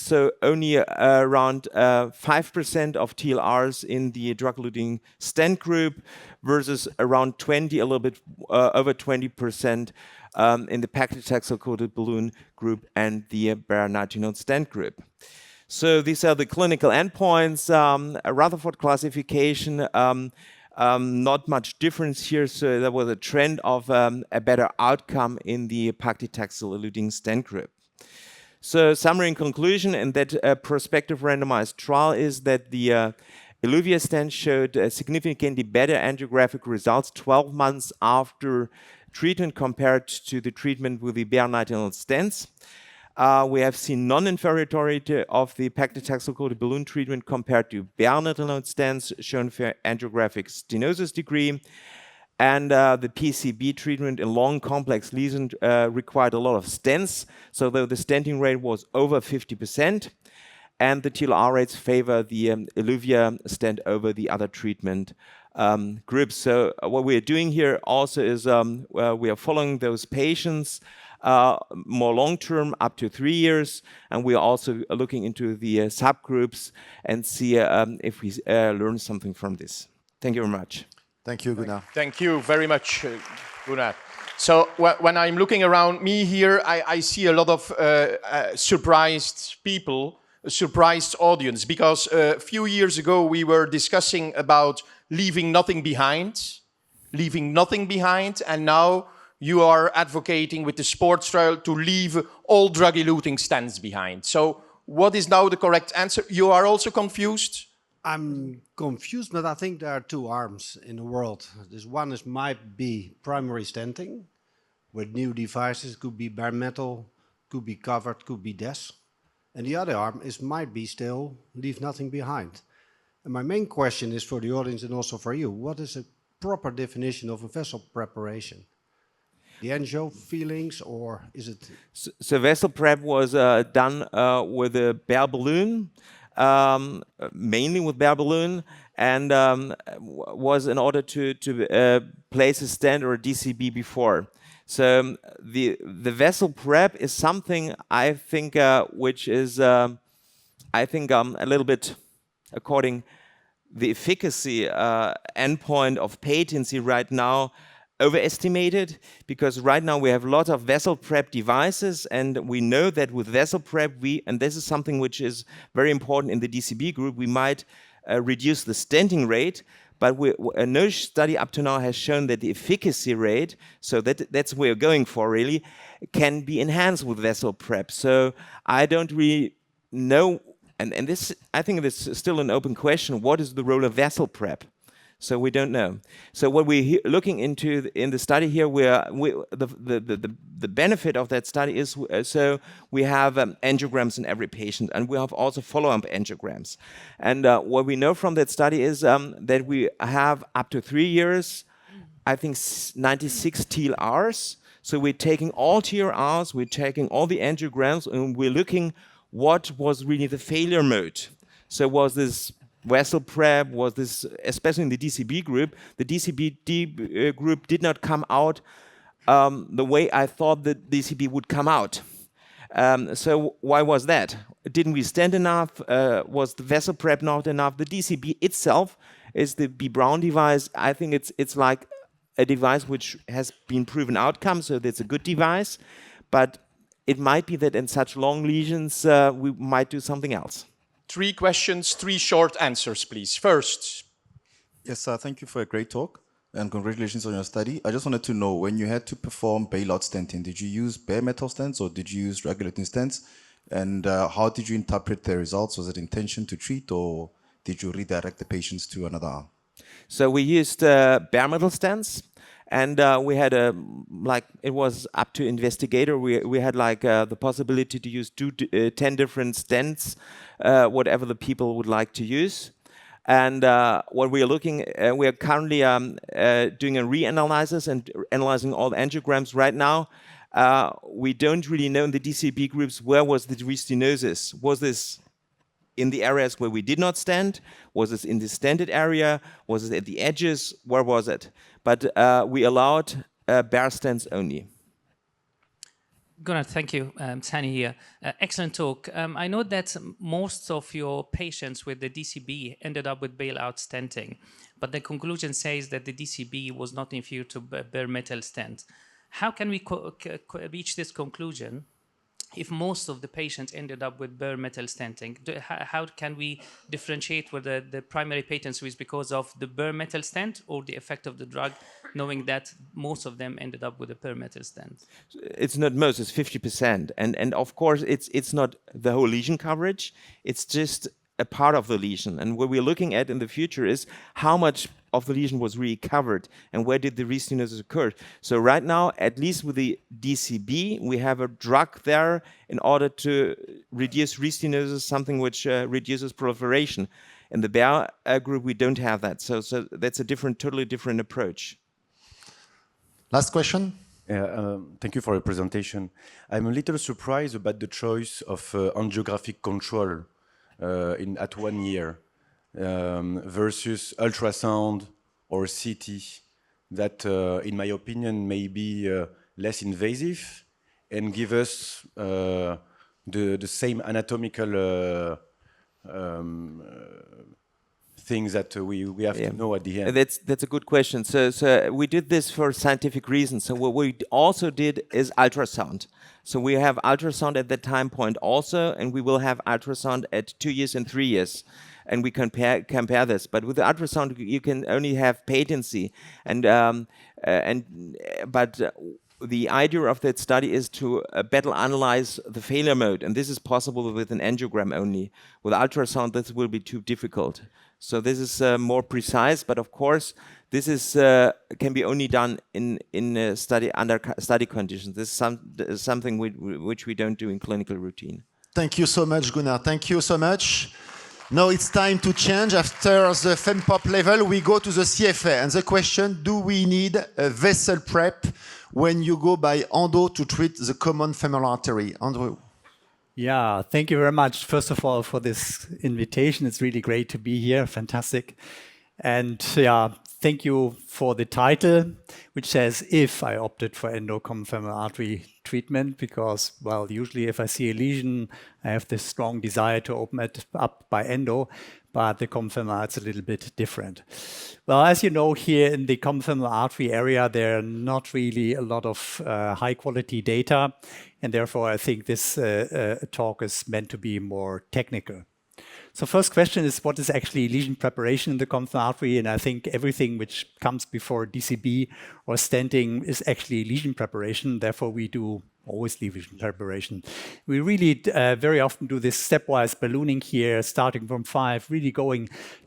So only around 5% of TLRs in the drug-eluting stent group versus around 20, a little bit over 20% in the paclitaxel-coated balloon group and the bare nitinol stent group. So these are the clinical endpoints. A Rutherford classification, not much difference here. So there was a trend of a better outcome in the paclitaxel-eluting stent group. So summary and conclusion in that prospective randomized trial is that the Eluvia stent showed significantly better angiographic results 12 months after treatment compared to the treatment with the bare nitinol stents. We have seen non-inferiority of the paclitaxel-coated balloon treatment compared to bare nitinol stents, shown for angiographic stenosis degree. And the PCB treatment in long complex lesions required a lot of stents, so though the stenting rate was over 50%, and the TLR rates favor the Eluvia stent over the other treatment groups. So what we're doing here also is we are following those patients more long-term, up to 3 years, and we are also looking into the subgroups and see if we learn something from this. Thank you very much. Thank you, Gunnar. Thank you very much, Gunnar. So when I'm looking around me here, I see a lot of surprised people, a surprised audience, because a few years ago we were discussing about leaving nothing behind, and now you are advocating with the sports trial to leave all drug-eluting stents behind. So what is now the correct answer? You are also confused? I'm confused, but I think there are two arms in the world. This one might be primary stenting with new devices, could be bare metal, could be covered, could be DES. And the other arm might be still leave nothing behind. And my main question is for the audience and also for you. What is a proper definition of a vessel preparation? The angio feelings, or is it? So vessel prep was done with a bare balloon. mainly with bare balloon, and was in order to place a stent or a DCB before. So the vessel prep is something I think which is I think a little bit according the efficacy endpoint of patency right now overestimated, because right now we have a lot of vessel prep devices, and we know that with vessel prep and this is something which is very important in the DCB group, we might reduce the stenting rate, but no study up to now has shown that the efficacy rate, so that's what we're going for really, can be enhanced with vessel prep. So I don't really know, and this, I think this is still an open question, what is the role of vessel prep? So we don't know. So what we're looking into in the study here, the benefit of that study is so we have angiograms in every patient, and we have also follow-up angiograms. And what we know from that study is that we have up to 3 years, I think 96 TLRs. So we're taking all TLRs, we're taking all the angiograms, and we're looking what was really the failure mode. So was this vessel prep, was this, especially in the DCB group, the DCB group did not come out the way I thought the DCB would come out. So why was that? Didn't we stent enough? Was the vessel prep not enough? The DCB itself is the B. Brown device. I think it's like a device which has been proven outcome, so that's a good device. But it might be that in such long lesions, we might do something else. 3 questions, 3 short answers, please. First. Yes, thank you for a great talk, and congratulations on your study. I just wanted to know, when you had to perform bailout stenting, did you use bare metal stents or did you use drug-eluting stents? And how did you interpret the results? Was it intention to treat, or did you redirect the patients to another arm? So we used bare metal stents. And we had it was up to investigator. We had the possibility to use 10 different stents, whatever the people would like to use. And what we are looking, we are currently doing a reanalysis and analyzing all the angiograms right now. We don't really know in the DCB groups where was the restenosis. Was this in the areas where we did not stent? Was it in the stented area? Was it at the edges? Where was it? But we allowed bare stents only. Gunnar, thank you. Sani here. Excellent talk. I know that most of your patients with the DCB ended up with bailout stenting, but the conclusion says that the DCB was not inferior to bare metal stent. How can we reach this conclusion if most of the patients ended up with bare metal stenting? How can we differentiate whether the primary patency is because of the bare metal stent or the effect of the drug, knowing that most of them ended up with a bare metal stent? It's not most, it's 50%. And of course, it's not the whole lesion coverage, it's just a part of the lesion. And what we're looking at in the future is how much of the lesion was really covered and where did the restenosis occur. So right now, at least with the DCB, we have a drug there in order to reduce restenosis, something which reduces proliferation. In the bare group, we don't have that. So that's a totally different approach. Last question. Thank you for your presentation. I'm a little surprised about the choice of angiographic control at 1 year. Versus ultrasound or CT that, in my opinion, may be less invasive and give us the same anatomical things that we have to know at the end. That's a good question. So we did this for scientific reasons. So what we also did is ultrasound. So we have ultrasound at that time point also, and we will have ultrasound at 2 years and 3 years. And we compare this, but with the ultrasound you can only have patency, but the idea of that study is to better analyze the failure mode, and this is possible with an angiogram only. With ultrasound, this will be too difficult. So this is more precise, but of course this is can be only done in study under study conditions. This is something which we don't do in clinical routine. Thank you so much, Gunnar. Thank you so much. Now it's time to change. After the FemPop level, we go to the CFA. And the question, do we need a vessel prep when you go by endo to treat the common femoral artery? Andrew. Yeah, thank you very much, first of all, for this invitation. It's really great to be here. Fantastic. And yeah, thank you for the title, which says if I opted for endo-common femoral artery treatment, because, well, usually if I see a lesion, I have this strong desire to open it up by endo, but the common femoral it's a little bit different. Well, as you know, here in the common femoral artery area, there are not really a lot of high-quality data, and therefore I think this talk is meant to be more technical. So first question is, what is actually lesion preparation in the common femoral artery? And I think everything which comes before DCB or stenting is actually lesion preparation. Therefore, we do always lesion preparation. We really very often do this stepwise ballooning here, starting from 5, really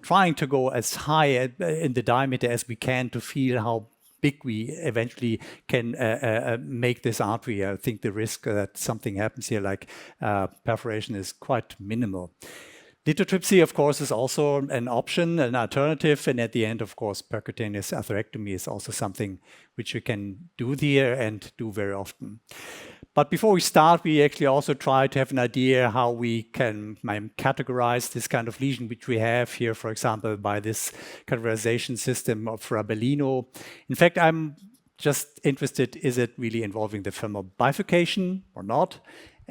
trying to go as high in the diameter as we can to feel how big we eventually can make this artery. I think the risk that something happens here, like perforation, is quite minimal. Lithotripsy, of course, is also an option, an alternative, and at the end, of course, percutaneous atherectomy is also something which you can do there and do very often. But before we start, we actually also try to have an idea how we can categorize this kind of lesion which we have here, for example, by this categorization system of Rabellino. In fact, I'm just interested, is it really involving the femoral bifurcation or not?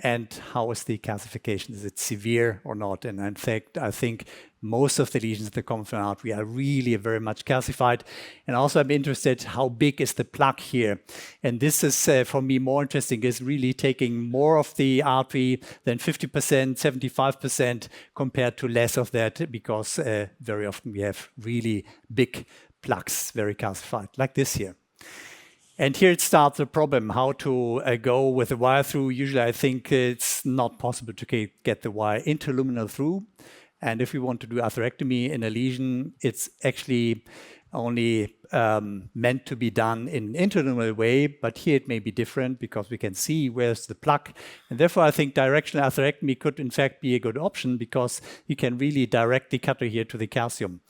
And how is the calcification? Is it severe or not? And in fact, I think most of the lesions in the common femoral artery are really very much calcified. And also I'm interested, how big is the plaque here? And this is, for me, more interesting, is really taking more of the artery than 50%, 75% compared to less of that, because very often we have really big plaques, very calcified, like this here. And here it starts the problem, how to go with the wire through. Usually I think it's not possible to get the wire interluminal through. And if we want to do atherectomy in a lesion, it's actually only meant to be done in an interluminal way, but here it may be different because we can see where's the plaque. And therefore I think directional atherectomy could in fact be a good option, because you can really direct the cutter here to the calcium.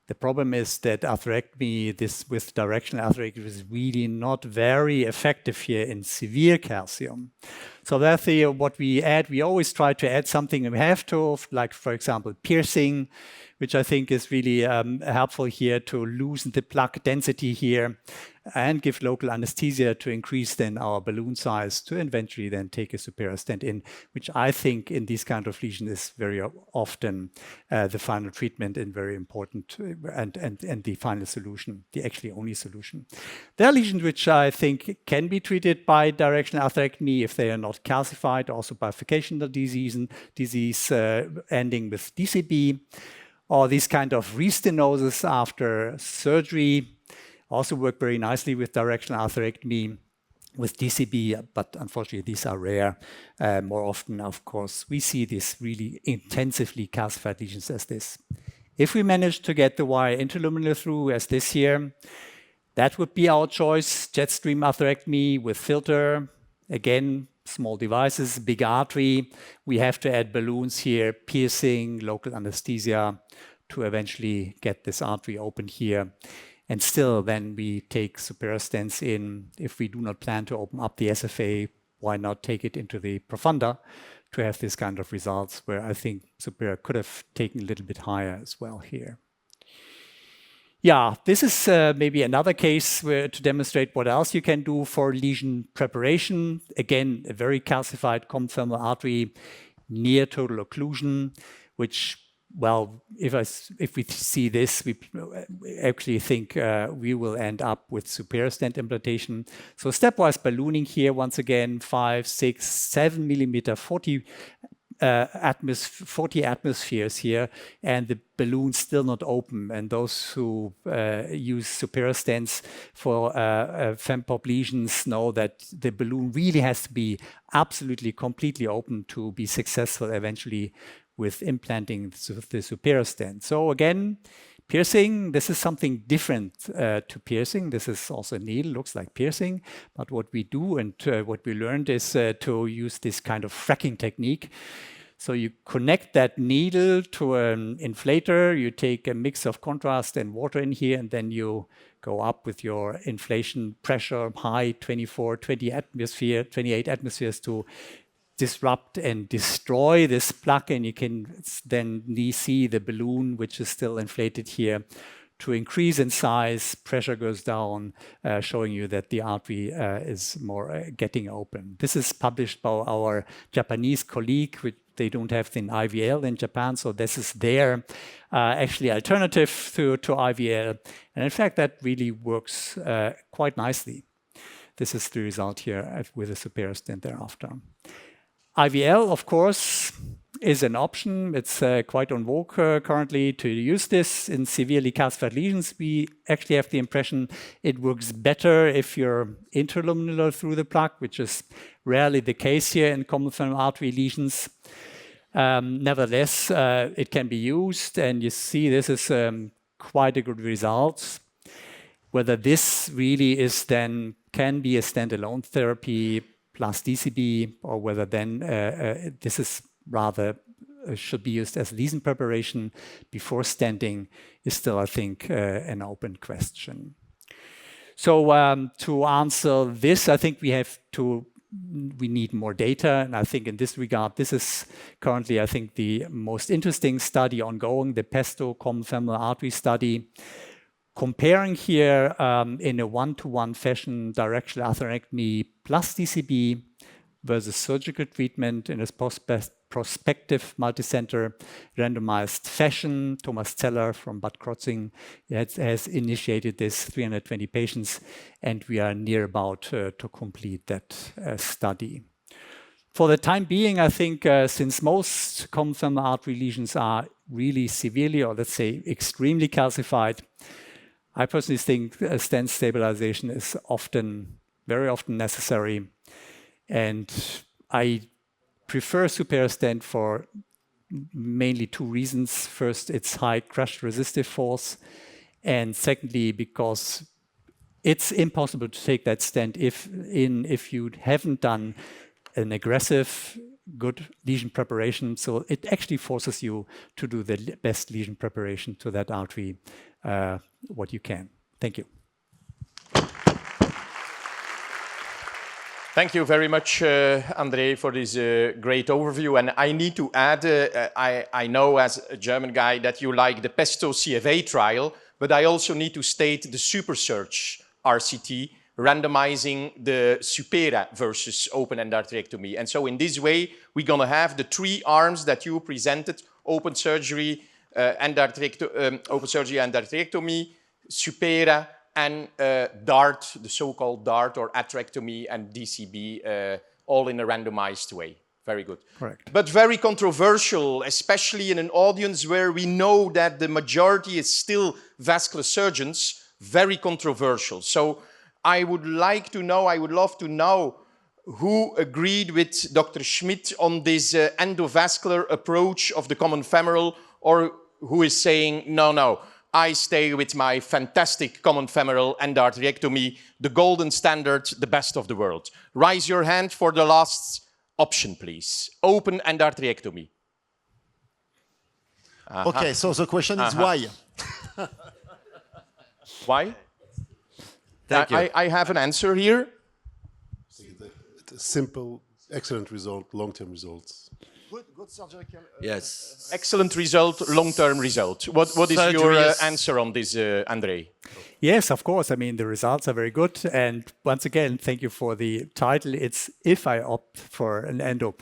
The problem is that atherectomy, this with directional atherectomy, is really not very effective here in severe calcium. So that's what we add. We always try to add something we have to, like, for example, piercing, which I think is really helpful here to loosen the plaque density here, and give local anesthesia to increase then our balloon size, to eventually then take a superior stent in, which I think in these kind of lesions is very often the final treatment and very important, and the final solution, the actually only solution. There are lesions which I think can be treated by directional atherectomy if they are not calcified, also bifurcational disease ending with DCB, or these kind of restenosis after surgery also work very nicely with directional atherectomy with DCB, but unfortunately these are rare. More often, of course, we see these really intensively calcified lesions as this. If we manage to get the wire interluminal through as this here, that would be our choice. Jet stream atherectomy with filter, again, small devices, big artery. We have to add balloons here, piercing, local anesthesia, to eventually get this artery open here. And still, then we take superior stents in. If we do not plan to open up the SFA, why not take it into the profunda to have this kind of results, where I think superior could have taken a little bit higher as well here. Yeah, this is maybe another case where to demonstrate what else you can do for lesion preparation. Again, a very calcified common femoral artery near total occlusion, which, well, if we see this, we actually think we will end up with superior stent implantation. So stepwise ballooning here, once again, 5, 6, 7 millimeter, 40 atmospheres here, and the balloon still not open. And those who use superior stents for fempop lesions know that the balloon really has to be absolutely completely open to be successful eventually with implanting the superior stent. So again, piercing, this is something different to piercing. This is also a needle, looks like piercing. But what we do and what we learned is to use this kind of fracking technique. So you connect that needle to an inflator, you take a mix of contrast and water in here, and then you go up with your inflation pressure high, 28 atmospheres to disrupt and destroy this plug, and you can then see the balloon, which is still inflated here, to increase in size. Pressure goes down, showing you that the artery is more getting open. This is published by our Japanese colleague. They don't have the IVL in Japan, so this is their actually alternative to IVL. And in fact, that really works quite nicely. This is the result here with a superior stent thereafter. IVL, of course, is an option. It's quite on vogue currently to use this in severely calcified lesions. We actually have the impression it works better if you're interluminal through the plug, which is rarely the case here in common femoral artery lesions. Nevertheless, it can be used, and you see this is quite a good result. Whether this really is then can be a standalone therapy plus DCB, or whether then this is rather should be used as lesion preparation before stenting is still, I think, an open question. So to answer this, I think we need more data, and I think in this regard, this is currently, I think, the most interesting study ongoing, the PESTO common femoral artery study, comparing here in a one-to-one fashion directional atherectomy plus DCB versus surgical treatment in a prospective multicenter randomized fashion. Thomas Zeller from Bad Krotzing has initiated this 320 patients, and we are near about to complete that study. For the time being, I think since most common femoral artery lesions are really severely, or let's say extremely calcified, I personally think stent stabilization is very often necessary. And I prefer superior stent for mainly two reasons. First, it's high crush resistive force. And secondly, because it's impossible to take that stent if you haven't done an aggressive, good lesion preparation. So it actually forces you to do the best lesion preparation to that artery, what you can. Thank you. Thank you very much, André, for this great overview. And I need to add, I know as a German guy that you like the PESTO CFA trial, but I also need to state the SuperSearch RCT, randomizing the supera versus open-end arterectomy. And so in this way, we're going to have the three arms that you presented: open surgery, open surgery and arterectomy, supera, and DART, the so-called DART or atherectomy and DCB, all in a randomized way. Very good. Correct. But very controversial, especially in an audience where we know that the majority is still vascular surgeons, very controversial. So I would love to know who agreed with Dr. Schmidt on this endovascular approach of the common femoral, or who is saying, no, I stay with my fantastic common femoral endarterectomy, the golden standard, the best of the world. Raise your hand for the last option, please. Open endarterectomy. Okay, so the question is why? Why? Thank you. I have an answer here. Simple, excellent result, long-term results. Good surgical. Yes. Excellent result, long-term result. What is your answer on this, André? Yes, of course. I mean, the results are very good. And once again, thank you for the title. It's if I opt for an endo.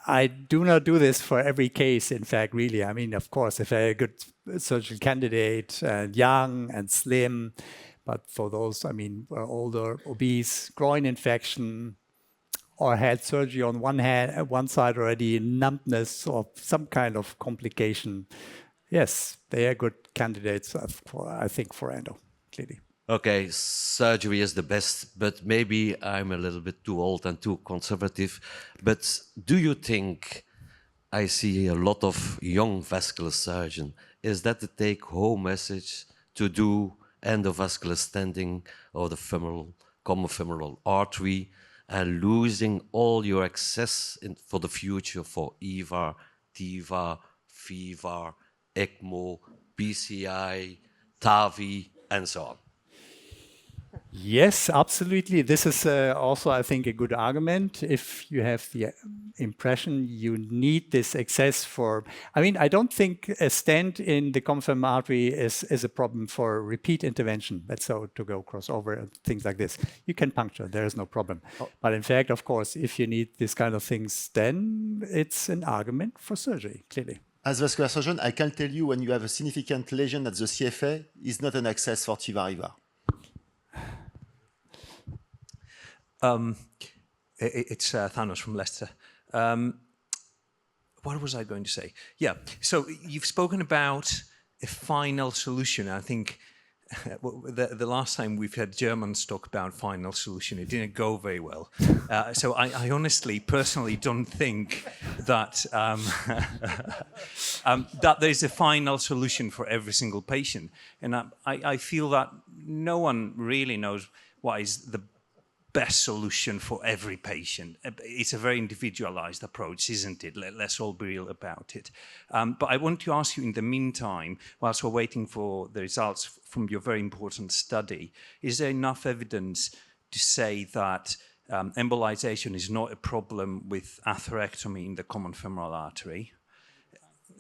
I do not do this for every case, in fact, really. I mean, of course, if I have a good surgical candidate, young and slim, but for those, I mean, who are older, obese, groin infection, or had surgery on one side already, numbness or some kind of complication, yes, they are good candidates, I think, for endo, clearly. Okay, surgery is the best, but maybe I'm a little bit too old and too conservative. But do you think, I see a lot of young vascular surgeons, is that the take-home message to do endovascular stenting or the common femoral artery, and losing all your access for the future for EVAR, TIVA, FIVAR, ECMO, BCI, TAVI, and so on? Yes, absolutely. This is also, I think, a good argument. If you have the impression you need this access for, I mean, I don't think a stent in the common femoral artery is a problem for repeat intervention. That's so to go crossover and things like this. You can puncture, there is no problem. But in fact, of course, if you need this kind of things, then it's an argument for surgery, clearly. As a vascular surgeon, I can tell you when you have a significant lesion at the CFA, it's not an access for TIVA-RIVA. It's Thanos from Leicester. What was I going to say? Yeah, so you've spoken about a final solution. I think the last time we've had Germans talk about final solution, it didn't go very well. So I honestly, personally don't think that, that there's a final solution for every single patient. And I feel that no one really knows what is the best solution for every patient. It's a very individualized approach, isn't it? Let's all be real about it. But I want to ask you in the meantime, whilst we're waiting for the results from your very important study, is there enough evidence to say that embolization is not a problem with atherectomy in the common femoral artery?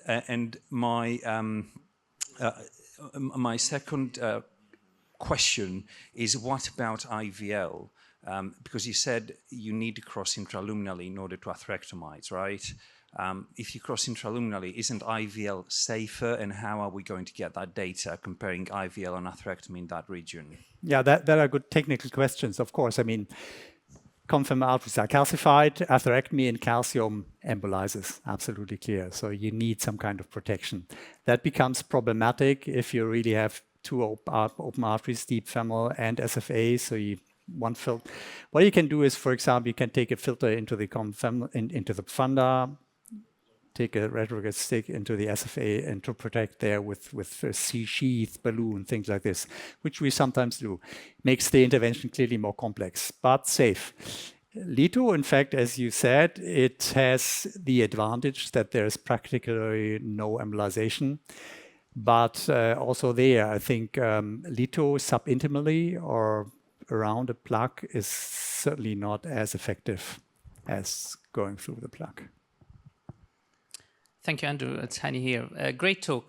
And my second question is, what about IVL? Because you said you need to cross intraluminally in order to atherectomize, right? If you cross intraluminally, isn't IVL safer, and how are we going to get that data comparing IVL and atherectomy in that region? Yeah, that are good technical questions, of course. I mean, common femoral arteries are calcified, atherectomy and calcium embolizes, absolutely clear. So you need some kind of protection. That becomes problematic if you really have two open arteries, deep femoral and SFA, so what you can do is, for example, you can take a filter into the into the funda, take a retrograde stick into the SFA, and to protect there with a sheath, balloon, things like this, which we sometimes do. Makes the intervention clearly more complex, but safe. LITO, in fact, as you said, it has the advantage that there is practically no embolization. But also there, I think LITO subintimally or around a plug is certainly not as effective as going through the plug. Thank you, Andrew. It's Hani here. Great talk.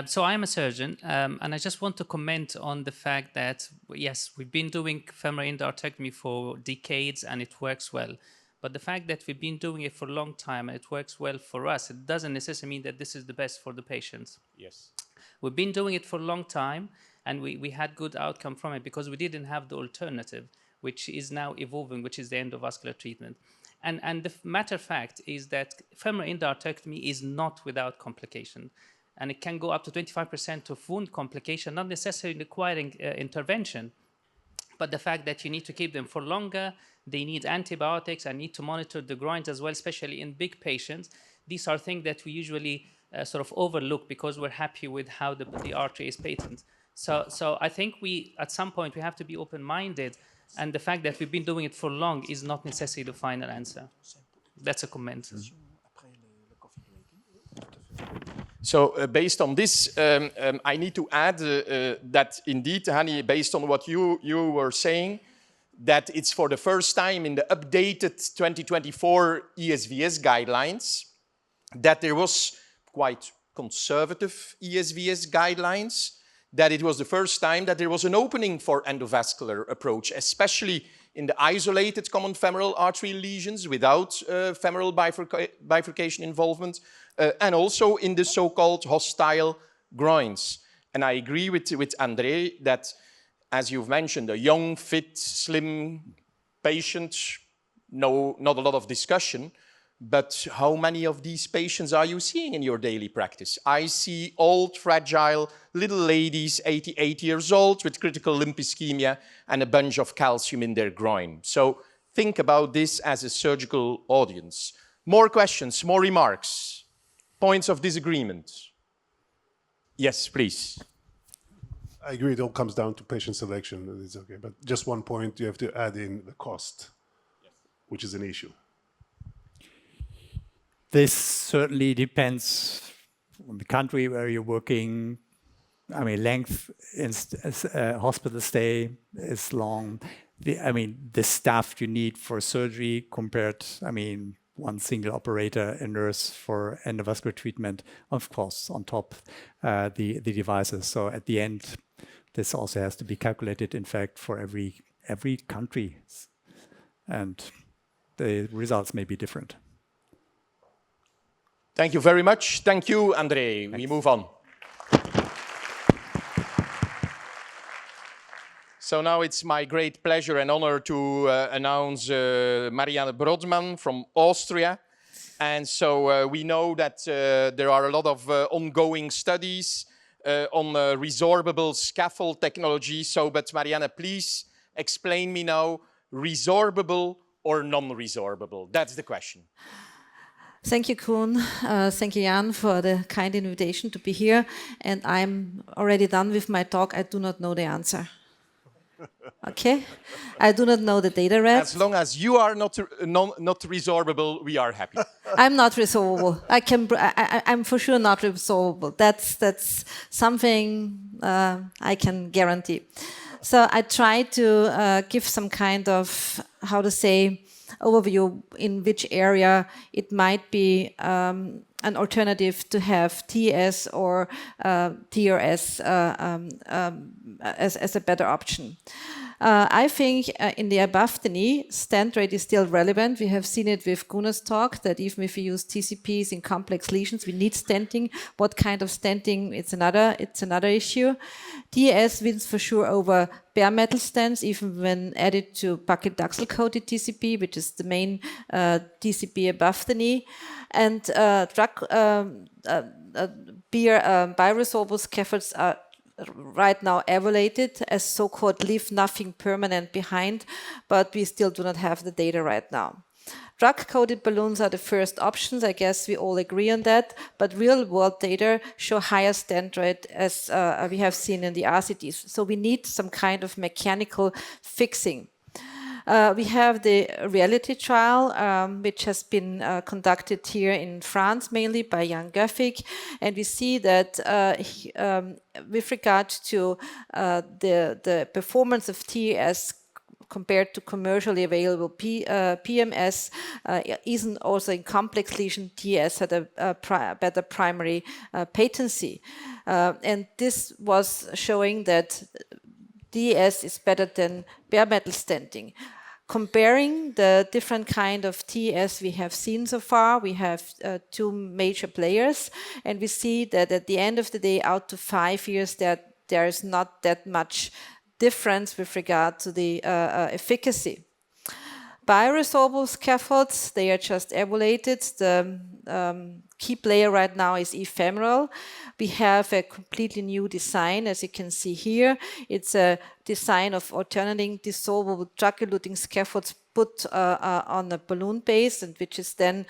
So I'm a surgeon, and I just want to comment on the fact that, yes, we've been doing femoral endarterectomy for decades, and it works well. But the fact that we've been doing it for a long time and it works well for us, it doesn't necessarily mean that this is the best for the patients. Yes. We've been doing it for a long time, and we had good outcome from it because we didn't have the alternative, which is now evolving, which is the endovascular treatment. And the matter of fact is that femoral endarterectomy is not without complication. And it can go up to 25% of wound complication, not necessarily requiring intervention. But the fact that you need to keep them for longer, they need antibiotics, and need to monitor the groins as well, especially in big patients. These are things that we usually sort of overlook because we're happy with how the artery is patent. So I think at some point, we have to be open-minded, and the fact that we've been doing it for long is not necessarily the final answer. That's a comment. So based on this, I need to add that indeed, Hani, based on what you were saying, that it's for the first time in the updated 2024 ESVS guidelines that there was quite conservative ESVS guidelines, that it was the first time that there was an opening for endovascular approach, especially in the isolated common femoral artery lesions without femoral bifurcation involvement, and also in the so-called hostile groins. And I agree with André that, as you've mentioned, a young, fit, slim patient, not a lot of discussion. But how many of these patients are you seeing in your daily practice? I see old, fragile little ladies, 88 years old, with critical limb ischemia and a bunch of calcium in their groin. So think about this as a surgical audience. More questions, more remarks, points of disagreement? Yes, please. I agree, it all comes down to patient selection. It's okay, but just one point, you have to add in the cost, which is an issue. This certainly depends on the country where you're working, I mean, length in hospital stay is long. The staff you need for surgery compared, one single operator, a nurse for endovascular treatment, of course, on top the devices. So at the end, this also has to be calculated, in fact, for every country. And the results may be different. Thank you very much. Thank you, André. We move on. So now it's my great pleasure and honor to announce Marianne Brodmann from Austria. And so we know that there are a lot of ongoing studies on resorbable scaffold technology. So, but Marianne, please explain me now, resorbable or non-resorbable? That's the question. Thank you, Koen. Thank you, Jan, for the kind invitation to be here. And I'm already done with my talk. I do not know the answer. Okay, I do not know the data yet. As long as you are not resorbable, we are happy. I'm not resorbable. I'm for sure not resorbable. That's something I can guarantee. So I try to give some kind of, how to say, overview in which area it might be an alternative to have TS or TRS as a better option. I think in the above the knee, stent rate is still relevant. We have seen it with Gunnar's talk that even if we use TCPs in complex lesions, we need stenting. What kind of stenting? It's another issue. TS wins for sure over bare metal stents, even when added to paclitaxel-coated TCP, which is the main TCP above the knee. And bioresorbable scaffolds are right now evaluated as so-called leave nothing permanent behind, but we still do not have the data right now. Drug-coated balloons are the first options. I guess we all agree on that, but real-world data show higher stent rate as we have seen in the RCTs. So we need some kind of mechanical fixing. We have the reality trial, which has been conducted here in France, mainly by Jan Göffig. And we see that with regard to the performance of TES compared to commercially available PMS, even also in complex lesion, TES had a better primary patency. And this was showing that TES is better than bare metal stenting. Comparing the different kind of TES we have seen so far, we have two major players, and we see that at the end of the day, out to 5 years, there is not that much difference with regard to the efficacy. Bioresorbable scaffolds, they are just evaluated. The key player right now is ephemeral. We have a completely new design, as you can see here. It's a design of alternating dissolvable drug-eluting scaffolds put on a balloon base, and which is then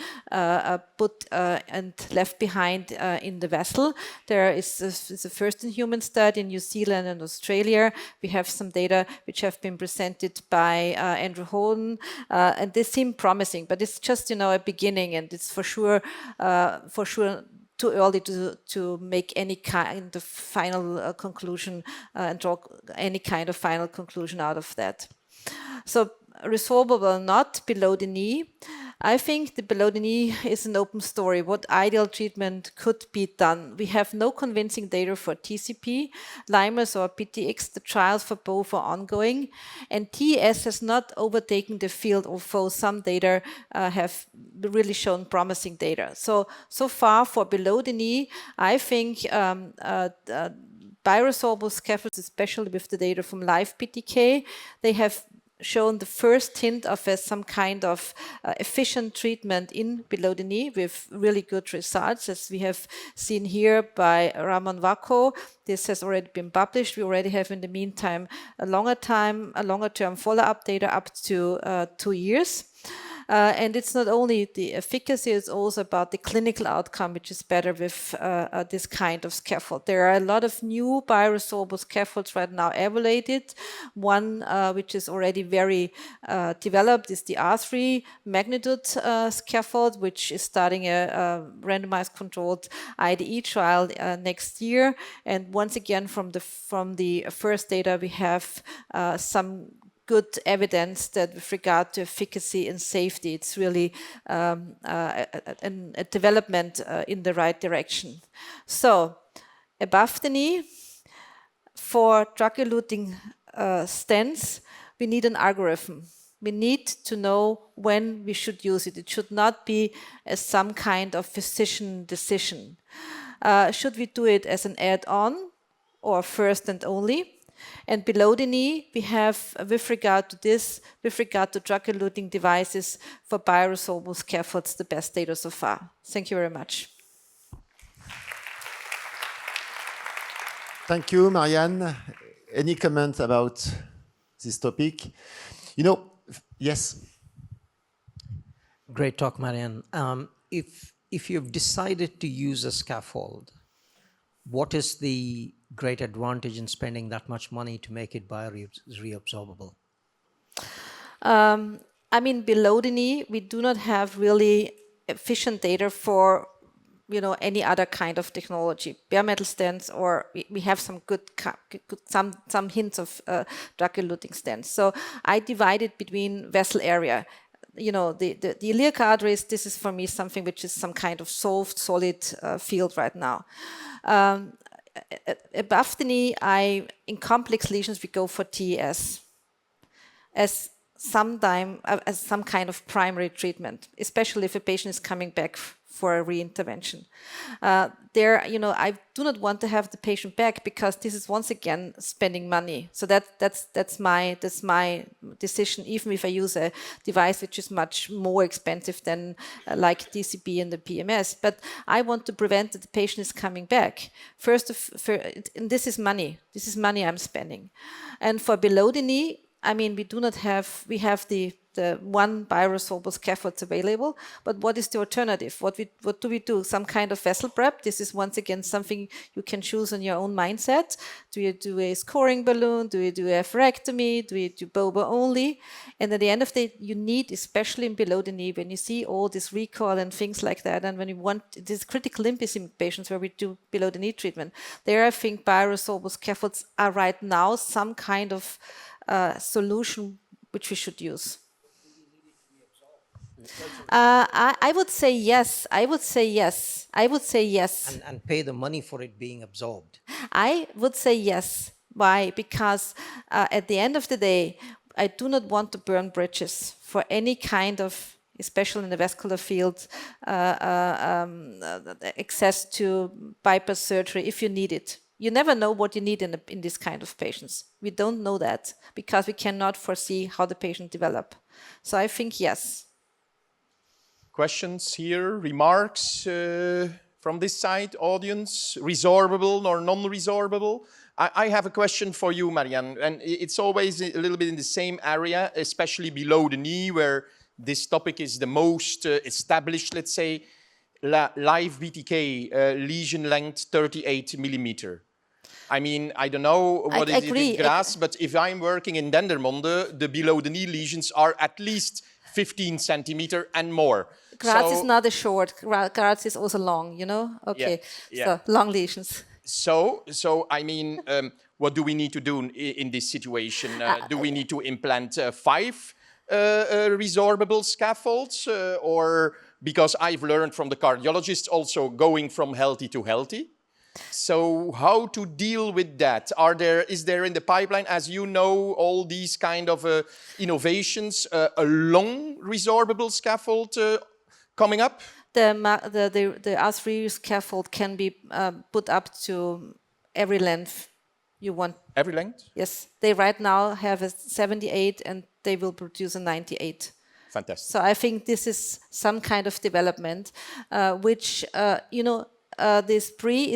put and left behind in the vessel. There is a first-in-human study in New Zealand and Australia. We have some data which have been presented by Andrew Holden, and they seem promising, but it's just a beginning, and it's for sure too early to make any kind of final conclusion and draw any kind of final conclusion out of that. So resorbable or not below the knee, I think the below the knee is an open story. What ideal treatment could be done? We have no convincing data for TCP, limus or PTX. The trials for both are ongoing, and TS has not overtaken the field, although some data have really shown promising data. So far for below the knee, I think bioresorbable scaffolds, especially with the data from live PTK, they have shown the first hint of some kind of efficient treatment in below the knee with really good results, as we have seen here by Ramon Vacco. This has already been published. We already have in the meantime a longer term follow-up data up to 2 years. And it's not only the efficacy, it's also about the clinical outcome, which is better with this kind of scaffold. There are a lot of new bioresorbable scaffolds right now evaluated. One which is already very developed is the R3 magnitude scaffold, which is starting a randomized controlled IDE trial next year. And once again, from the first data, we have some good evidence that with regard to efficacy and safety, it's really a development in the right direction. So above the knee, for drug-eluting stents, we need an algorithm. We need to know when we should use it. It should not be as some kind of physician decision. Should we do it as an add-on or first and only? And below the knee, we have, with regard to this, with regard to drug-eluting devices for bioresorbable scaffolds, the best data so far. Thank you very much. Thank you, Marianne. Any comment about this topic? You know, yes. Great talk, Marianne. If you've decided to use a scaffold, what is the great advantage in spending that much money to make it bioreabsorbable? I mean, below the knee, we do not have really efficient data for any other kind of technology, bare metal stents, or we have some some hints of drug-eluting stents. So I divide it between vessel area. The iliac arteries, this is for me something which is some kind of solved, solid field right now. Above the knee, in complex lesions, we go for TES as some kind of primary treatment, especially if a patient is coming back for a re-intervention. I do not want to have the patient back because this is once again spending money. So that's my decision, even if I use a device which is much more expensive than like DCB and the PMS. But I want to prevent that the patient is coming back. And this is money. This is money I'm spending. And for below the knee, I mean, we have the one bioresorbable scaffolds available, but what is the alternative? What do we do? Some kind of vessel prep? This is once again something you can choose on your own mindset. Do you do a scoring balloon? Do you do a atherectomy? Do you do BOBA only? And at the end of the day, you need, especially in below the knee, when you see all this recoil and things like that, and when you want these critical limb ischemic patients where we do below the knee treatment, there I think bioresorbable scaffolds are right now some kind of solution which we should use. I would say yes. I would say yes. I would say yes. And pay the money for it being absorbed. I would say yes. Why? Because at the end of the day, I do not want to burn bridges for any kind of, especially in the vascular field, access to bypass surgery if you need it. You never know what you need in this kind of patients. We don't know that because we cannot foresee how the patient develop. So I think yes. Questions here, remarks from this side, audience, resorbable or non-resorbable? I have a question for you, Marianne, and it's always a little bit in the same area, especially below the knee, where this topic is the most established, let's say, live BTK, lesion length 38 millimeter. I mean, I don't know what is it in Graz, but if I'm working in Dendermonde, the below the knee lesions are at least 15 centimeter and more. Graz is not a short, Graz is also long, Okay, so long lesions. So I mean, what do we need to do in this situation? Do we need to implant 5 resorbable scaffolds? Or because I've learned from the cardiologists also going from healthy to healthy. So how to deal with that? Is there in the pipeline, as you know, all these kind of innovations, a long resorbable scaffold coming up? The R3 scaffold can be put up to every length you want. Every length? Yes. They right now have a 78 and they will produce a 98. Fantastic. So I think this is some kind of development, which, this PRE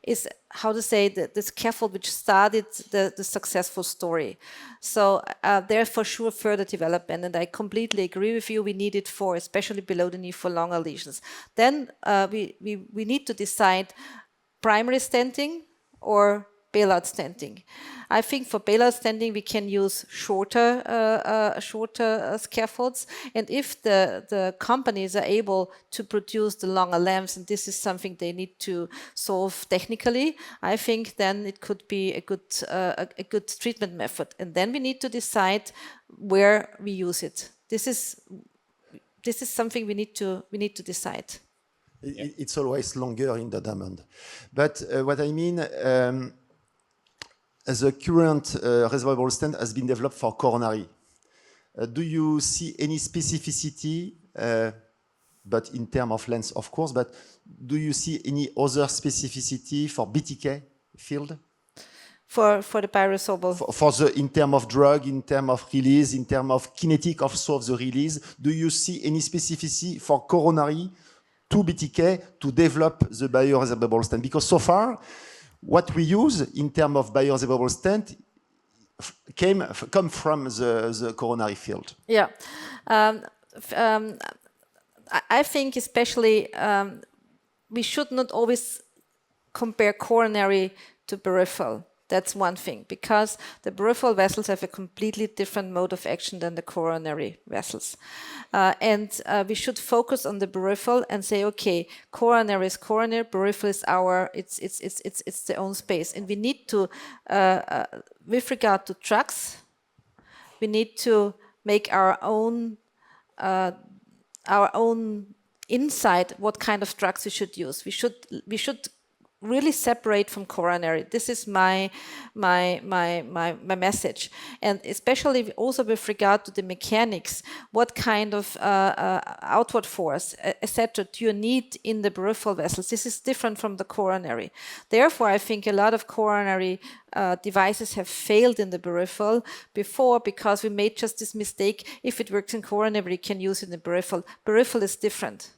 is how to say the scaffold which started the successful story. So there for sure further development, and I completely agree with you. We need it for especially below the knee for longer lesions. Then we need to decide primary stenting or bailout stenting. I think for bailout stenting we can use shorter scaffolds, and if the companies are able to produce the longer lengths, and this is something they need to solve technically, I think then it could be a good treatment method. And then we need to decide where we use it. This is something we need to decide. It's always longer in the diamond. But what I mean, the current resorbable stent has been developed for coronary. Do you see any specificity, but in terms of length, of course, but do you see any other specificity for BTK field? For the bioresorbable? In terms of drug, in terms of release, in terms of kinetic also of the release, do you see any specificity for coronary to BTK to develop the bioresorbable stent? Because so far, what we use in terms of bioresorbable stent come from the coronary field. Yeah. I think especially we should not always compare coronary to peripheral. That's one thing, because the peripheral vessels have a completely different mode of action than the coronary vessels. And we should focus on the peripheral and say, okay, coronary is coronary, peripheral is it's their own space. And we need to, with regard to drugs, we need to make our own insight what kind of drugs we should use. We should really separate from coronary. This is my message, and especially also with regard to the mechanics, what kind of outward force, etc. do you need in the peripheral vessels? This is different from the coronary. Therefore, I think a lot of coronary devices have failed in the peripheral before, because we made just this mistake. If it works in coronary, we can use it in the peripheral. Peripheral is different.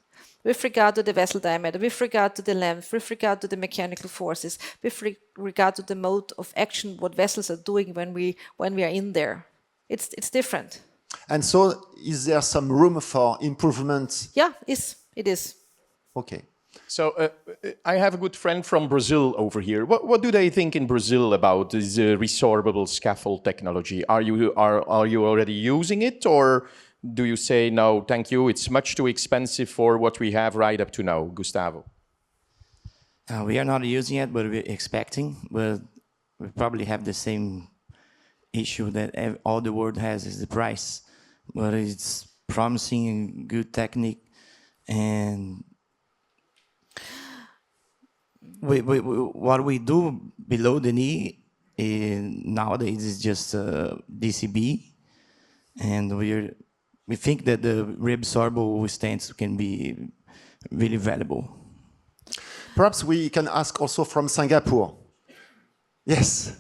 With regard to the vessel diameter, with regard to the length, with regard to the mechanical forces, with regard to the mode of action, what vessels are doing when we are in there. It's different. And so, is there some room for improvement? Yeah, it is. Okay. So I have a good friend from Brazil over here. What do they think in Brazil about this resorbable scaffold technology? Are you already using it, or do you say, no, thank you, it's much too expensive for what we have right up to now? Gustavo? We are not using it, but we're expecting. But we probably have the same issue that all the world has, is the price. But it's promising and good technique. And what we do below the knee nowadays is just DCB. And we think that the reabsorbable stents can be really valuable. Perhaps we can ask also from Singapore. Yes.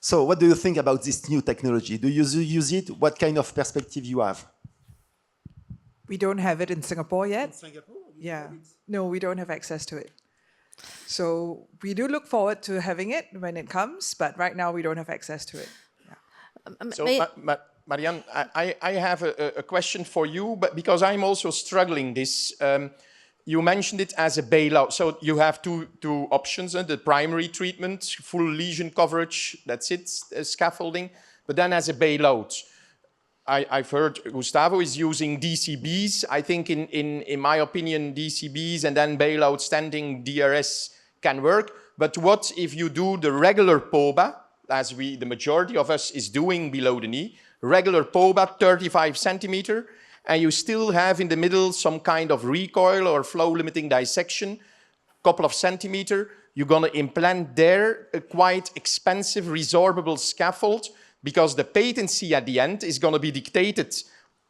So what do you think about this new technology? Do you use it? What kind of perspective you have? We don't have it in Singapore yet. In Singapore? Yeah. No, we don't have access to it. So we do look forward to having it when it comes, but right now we don't have access to it. Yeah. So, Marianne, I have a question for you, but because I'm also struggling this. You mentioned it as a bailout. So you have two options: the primary treatment, full lesion coverage, that's it, scaffolding. But then as a bailout, I've heard Gustavo is using DCBs. I think in my opinion, DCBs and then bailout stenting, DRS can work. But what if you do the regular POBA, as the majority of us is doing below the knee, regular POBA, 35 centimeter, and you still have in the middle some kind of recoil or flow-limiting dissection, couple of centimeter, you're going to implant there a quite expensive resorbable scaffold, because the patency at the end is going to be dictated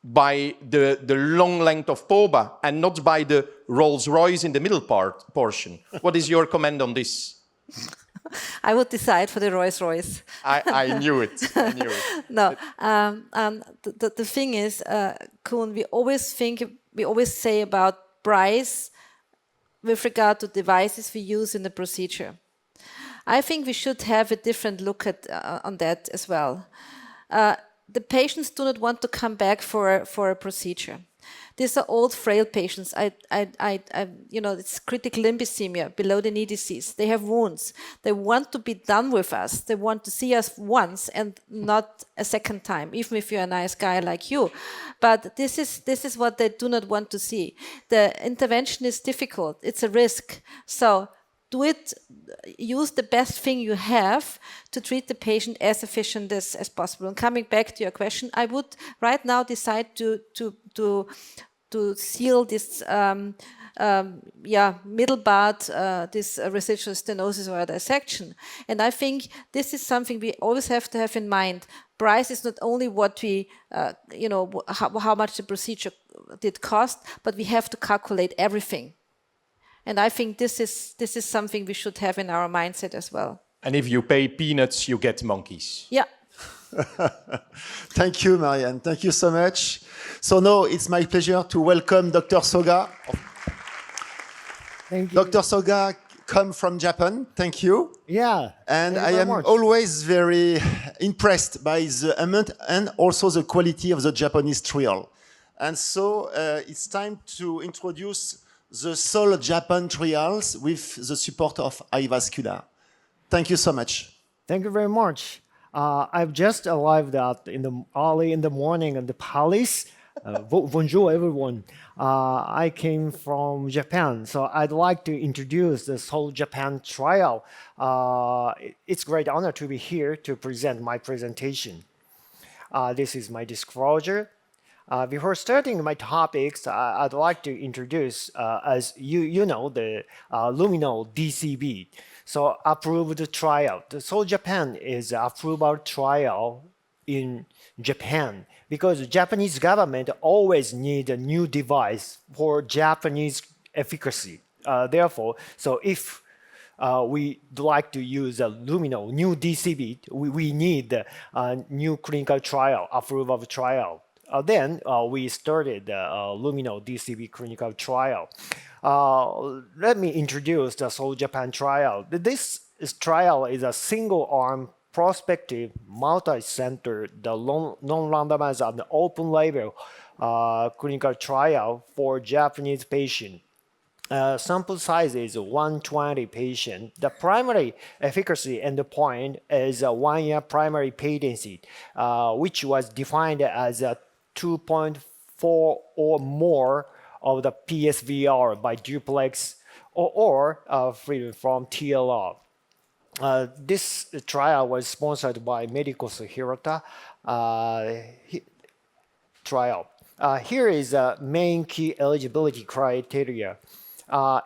by the long length of POBA and not by the Rolls-Royce in the middle portion. What is your comment on this? I would decide for the Rolls-Royce. I knew it. I knew it. No, the thing is, Koen, we always say about price with regard to devices we use in the procedure. I think we should have a different look at on that as well. The patients do not want to come back for a procedure. These are old, frail patients. It's critical limb ischemia, below the knee disease. They have wounds. They want to be done with us. They want to see us once and not a second time, even if you're a nice guy like you. But this is what they do not want to see. The intervention is difficult. It's a risk. So use the best thing you have to treat the patient as efficient as possible. And coming back to your question, I would right now decide to seal this middle part, this residual stenosis or dissection. And I think this is something we always have to have in mind. Price is not only what we, how much the procedure did cost, but we have to calculate everything. And I think this is something we should have in our mindset as well. And if you pay peanuts, you get monkeys. Yeah. Thank you, Marianne. Thank you so much. So now it's my pleasure to welcome Dr. Soga. Thank you. Dr. Soga come from Japan. Thank you. Yeah. And I am always very impressed by the amount and also the quality of the Japanese trial. And so it's time to introduce the Seoul Japan trials with the support of Vascular. Thank you so much. Thank you very much. I've just arrived early in the morning in the palace. Bonjour, everyone. I came from Japan, so I'd like to introduce the Seoul Japan trial. It's a great honor to be here to present my presentation. This is my disclosure. Before starting my topics, I'd like to introduce, as you know, the luminal DCB. So approved trial. The Seoul Japan is an approval trial in Japan because the Japanese government always need a new device for Japanese efficacy. Therefore, so if we'd like to use a luminal new DCB, we need a new clinical trial, approval trial. Then we started the luminal DCB clinical trial. Let me introduce the Seoul Japan trial. This trial is a single-arm, prospective, multi-center, non-randomized and open-label clinical trial for Japanese patients. Sample size is 120 patients. The primary efficacy endpoint is a one-year primary patency, which was defined as a 2.4 or more of the PSVR by duplex or freedom from TLR. This trial was sponsored by Medicos Hirota trial. Here is the main key eligibility criteria.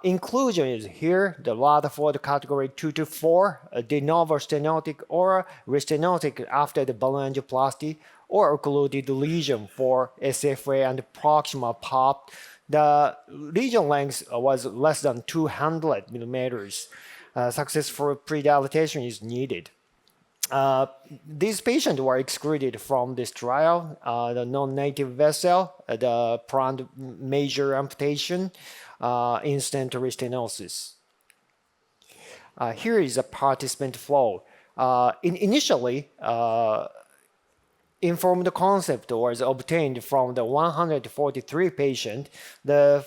Inclusion is here, the Rutherford category 2 to 4, de novo stenotic or restenotic after the balloon angioplasty, or occluded lesion for SFA and proximal POP. The lesion length was less than 200 millimeters. Successful pre-dilatation is needed. These patients were excluded from this trial. The non-native vessel, the planned major amputation, instant restenosis. Here is a participant flow. Initially, informed concept was obtained from the 143 patients.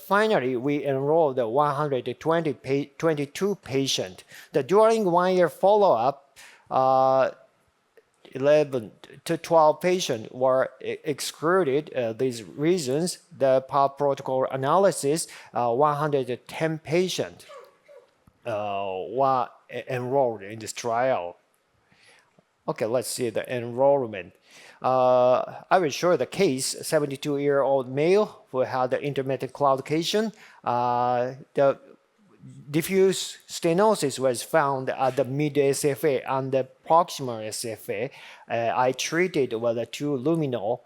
Finally, we enrolled the 122 patients. During 1 year follow-up, 11 to 12 patients were excluded. These reasons, the protocol analysis, 110 patients were enrolled in this trial. Okay, let's see the enrollment. I will show the case, 72-year-old male who had the intermittent claudication. The diffuse stenosis was found at the mid-SFA and the proximal SFA. I treated with a 2 luminal.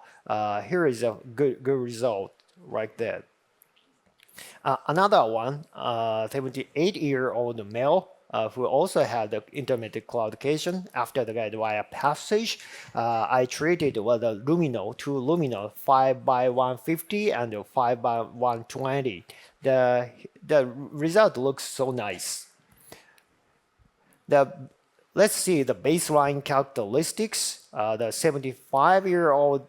Here is a good result right there. Another one, 78-year-old male, who also had the intermittent claudication after the guide wire passage. I treated with a luminal, 2 luminal, 5 by 150 and 5 by 120. the result looks so nice. Let's see the baseline characteristics. The 75-year-old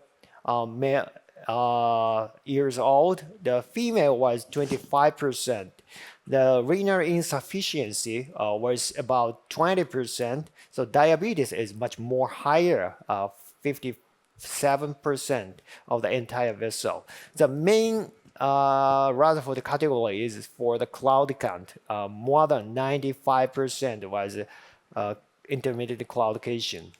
years old, the female was 25%. The renal insufficiency was about 20%. So diabetes is much more higher, 57% of the entire vessel. The main Rutherford category is for the cloud count. More than 95% was intermittent claudication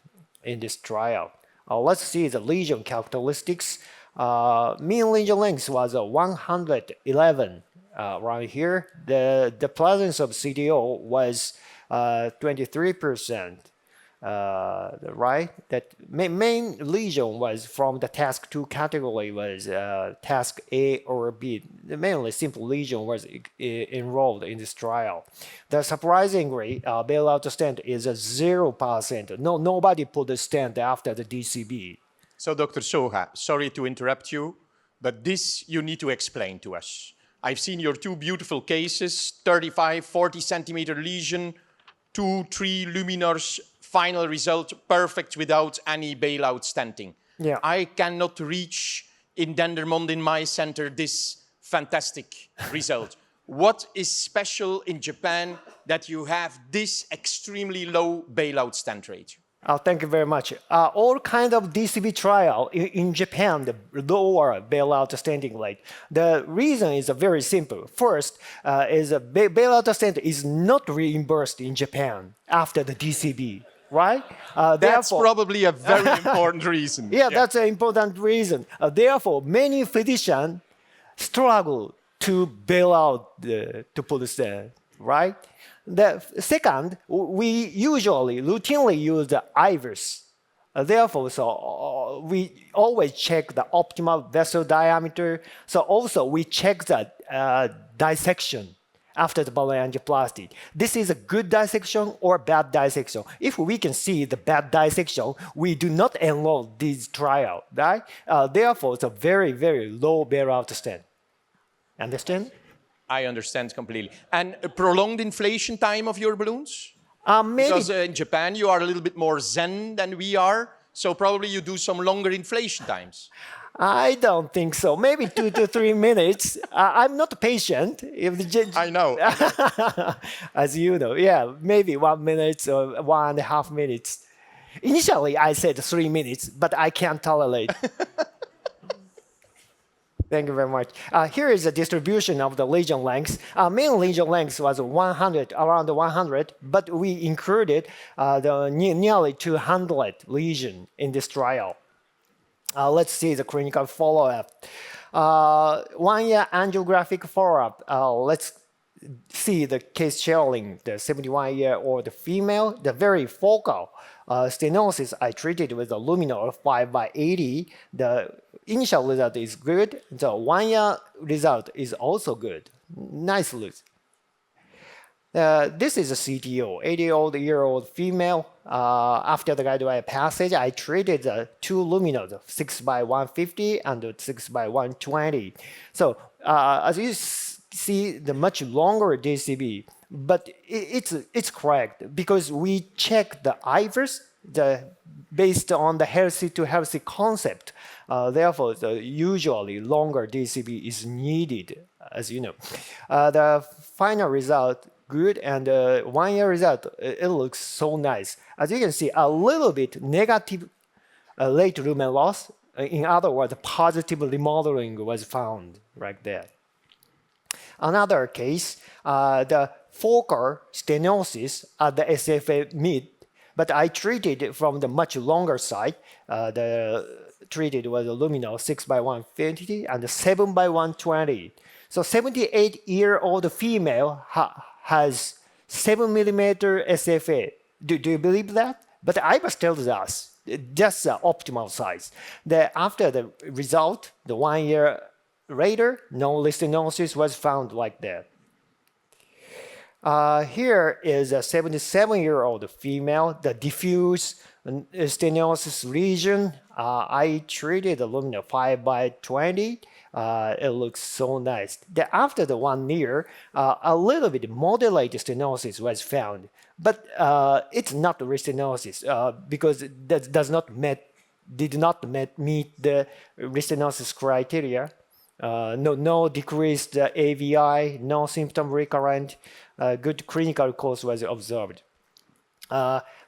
in this trial. Let's see the lesion characteristics. Mean lesion length was 111 right here. The presence of CDO was 23%. Right? That main lesion was from the task 2 category was task A or B. The mainly simple lesion was enrolled in this trial. The surprisingly, bailout stent is 0%. Nobody put a stent after the DCB. So Dr. Soha, sorry to interrupt you, but this you need to explain to us. I've seen your 2 beautiful cases, 35, 40 centimeter lesion, 2, 3 luminars, final result perfect without any bailout stenting. Yeah. I cannot reach in Dendermonde in my center this fantastic result. What is special in Japan that you have this extremely low bailout stent rate? Thank you very much. All kind of DCB trial in Japan, the lower bailout stenting rate. The reason is very simple. First, is a bailout stent is not reimbursed in Japan after the DCB. Right? That's probably a very important reason. Yeah, that's an important reason. Therefore, many physicians struggle to bail out to put the stent, right? The second, we usually routinely use the IVUS. Therefore, so we always check the optimal vessel diameter. So also we check the dissection after the balloon angioplasty. This is a good dissection or bad dissection. If we can see the bad dissection, we do not enroll this trial, right? Therefore, it's a very, very low bailout stent. Understand? I understand completely. And a prolonged inflation time of your balloons? Maybe. Because in Japan, you are a little bit more zen than we are, so probably you do some longer inflation times. I don't think so. Maybe 2 to 3 minutes. I'm not a patient. I know. As you know, yeah, maybe 1 minute or 1.5 minutes. Initially, I said 3 minutes, but I can't tolerate. Thank you very much. Here is the distribution of the lesion length. Mean lesion length was 100, around 100, but we included nearly 200 lesions in this trial. Let's see the clinical follow-up. 1 year angiographic follow-up. Let's see the case sharing, the 71-year-old female, the very focal stenosis I treated with a luminal 5/80. The initial result is good. The 1 year result is also good. Nice look. This is a CTO, 80-year-old female. After the guidewire passage, I treated 2 luminals, 6/150 and 6/120. So as you see, the much longer DCB, but it's correct because we check the IVUS based on the healthy to healthy concept. Therefore, usually longer DCB is needed, as you know. The final result, good, and 1 year result, it looks so nice. As you can see, a little bit negative late lumen loss. In other words, positive remodeling was found right there. Another case, the focal stenosis at the SFA mid, but I treated it from the much longer side. The treated was a luminal 6/150 and 7/120. So 78-year-old female has 7 millimeter SFA. Do you believe that? But IVUS tells us that's the optimal size. After the result, the 1 year later, no restenosis was found like that. Here is a 77-year-old female, the diffuse stenosis lesion. I treated the luminal 5/20. It looks so nice. After the 1 year, a little bit moderate stenosis was found, but it's not restenosis because it did not meet the restenosis criteria. No decreased AVI, no symptom recurrent, good clinical course was observed.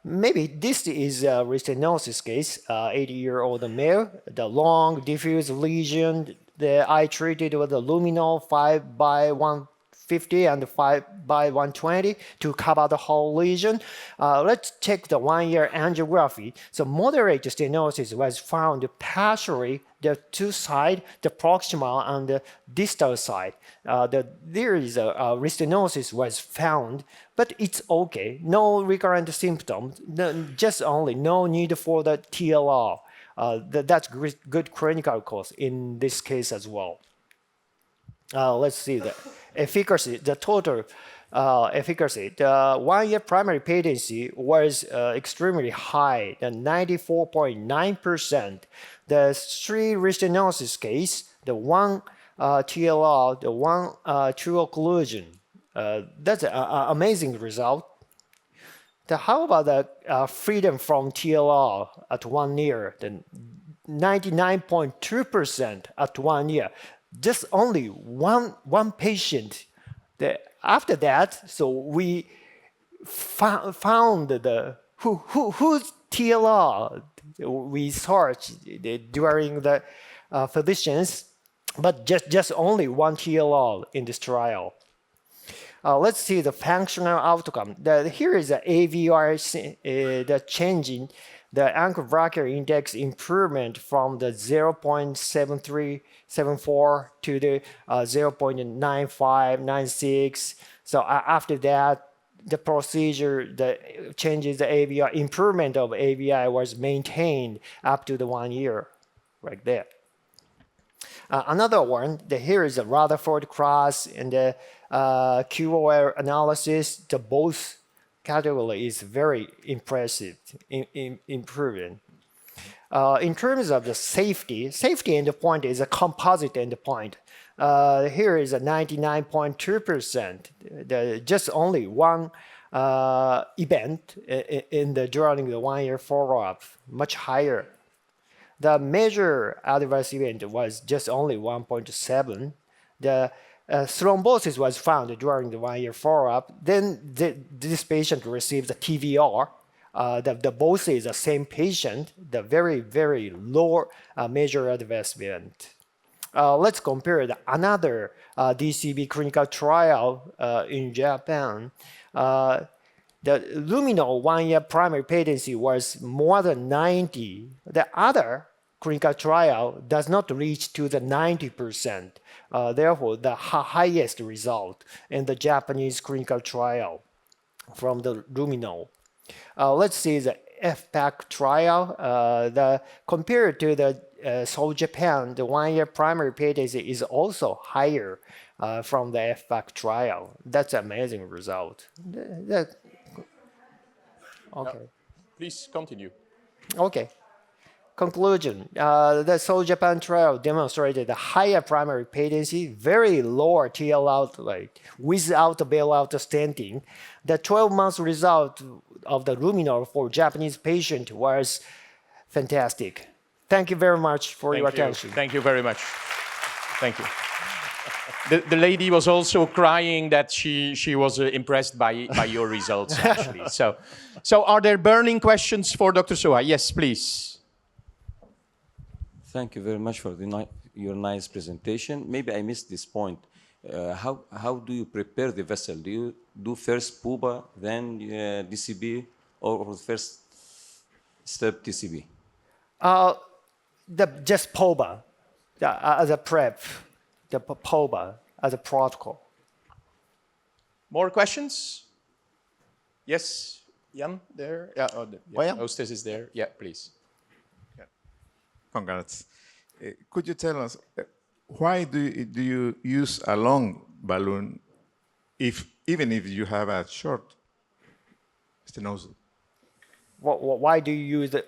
Maybe this is a restenosis case, 80-year-old male, the long diffuse lesion. I treated with the luminal 5/150 and 5/120 to cover the whole lesion. Let's check the 1-year angiography. So moderate stenosis was found partially the two sides, the proximal and the distal side. There is a restenosis was found, but it's okay. No recurrent symptoms, just only no need for the TLR. That's good clinical course in this case as well. Let's see the efficacy, the total efficacy. The 1-year primary patency was extremely high, the 94.9%. The 3 restenosis case, the 1 TLR, the 1 true occlusion. That's an amazing result. How about the freedom from TLR at 1 year? Then 99.2% at 1 year. Just only one patient. After that, so we found the who's TLR. We searched during the physicians, but just only 1 TLR in this trial. Let's see the functional outcome. Here is the AVR, the changing the ankle brachial index improvement from the 0.7374 to the 0.9596. So after that, the procedure, the changes the AVI, improvement of AVI was maintained up to the 1 year, like that. Another one, here is a Rutherford cross and the QOL analysis. The both category is very impressive, improving. In terms of the safety endpoint is a composite endpoint. Here is a 99.2%. Just only one event during the 1 year follow-up, much higher. The major adverse event was just only 1.7. The thrombosis was found during the 1 year follow-up. Then this patient received the TVR. Both is the same patient, the very, very low major adverse event. Let's compare another DCB clinical trial in Japan. The luminal 1 year primary patency was more than 90. The other clinical trial does not reach to the 90%. Therefore, the highest result in the Japanese clinical trial from the luminal. Let's see the EVOCC trial. Compared to the South Japan, the 1 year primary patency is also higher from the EVOCC trial. That's an amazing result. Okay. Please continue. Okay. Conclusion. The South Japan trial demonstrated a higher primary patency, very lower TL-out rate without bailout stenting. The 12-month result of the luminal for Japanese patient was fantastic. Thank you very much for your attention. Thank you very much. Thank you. The lady was also crying that she was impressed by your results, actually. So are there burning questions for Dr. Soha? Yes, please. Thank you very much for your nice presentation. Maybe I missed this point. How do you prepare the vessel? Do you do first PUBA, then DCB, or first step DCB? Just POBA as a prep, the POBA as a protocol. More questions? Yes, Jan, there? Yeah, hostess is there. Yeah, please. Yeah. Congrats. Could you tell us, why do you use a long balloon even if you have a short stenosis? Why do you use the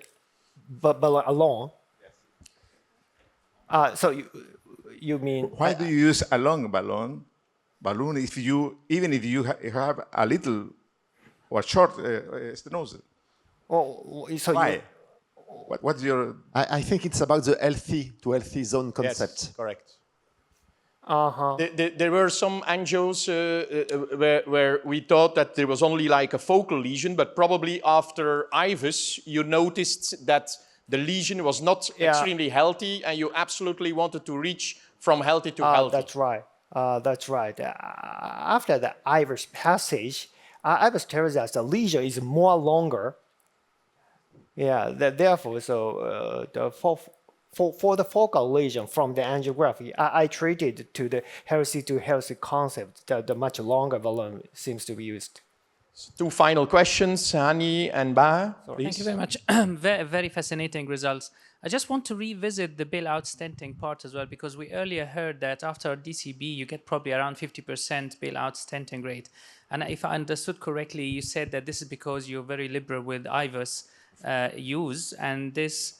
balloon alone? So you mean why do you use a long balloon if you even if you have a little or short stenosis? Well, so why? What's your? I think it's about the healthy to healthy zone concept. Yes, correct. There were some angios where we thought that there was only like a focal lesion, but probably after IVUS, you noticed that the lesion was not extremely healthy, and you absolutely wanted to reach from healthy to healthy. That's right. That's right. After the IVUS passage, I was told that the lesion is more longer. Yeah, therefore, so for the focal lesion from the angiography, I treated to the healthy to healthy concept. The much longer balloon seems to be used. Two final questions, Hani and Ba, please. Thank you very much. Very fascinating results. I just want to revisit the bailout stenting part as well, because we earlier heard that after DCB, you get probably around 50% bailout stenting rate. And if I understood correctly, you said that this is because you're very liberal with IVUS use, and this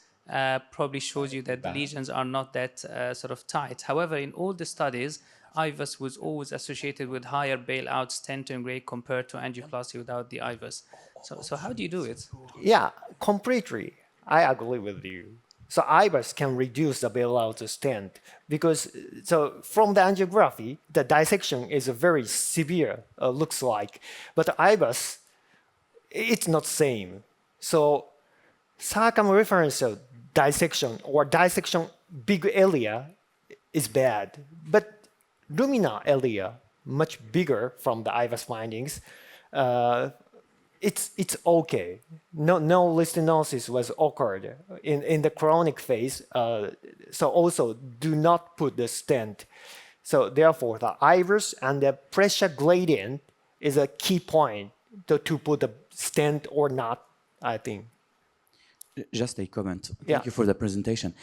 probably shows you that the lesions are not that sort of tight. However, in all the studies, IVUS was always associated with higher bailout stenting rate compared to angioplasty without the IVUS. So how do you do it? Yeah, completely. I agree with you. So IVUS can reduce the bailout stent because so from the angiography, the dissection is very severe, looks like, but IVUS, it's not same. So circumferential dissection or dissection big area is bad, but luminal area much bigger from the IVUS findings. It's okay. No restenosis was occurred in the chronic phase. So also do not put the stent. So therefore, the IVUS and the pressure gradient is a key point to put the stent or not, I think. Just a comment. Thank you for the presentation.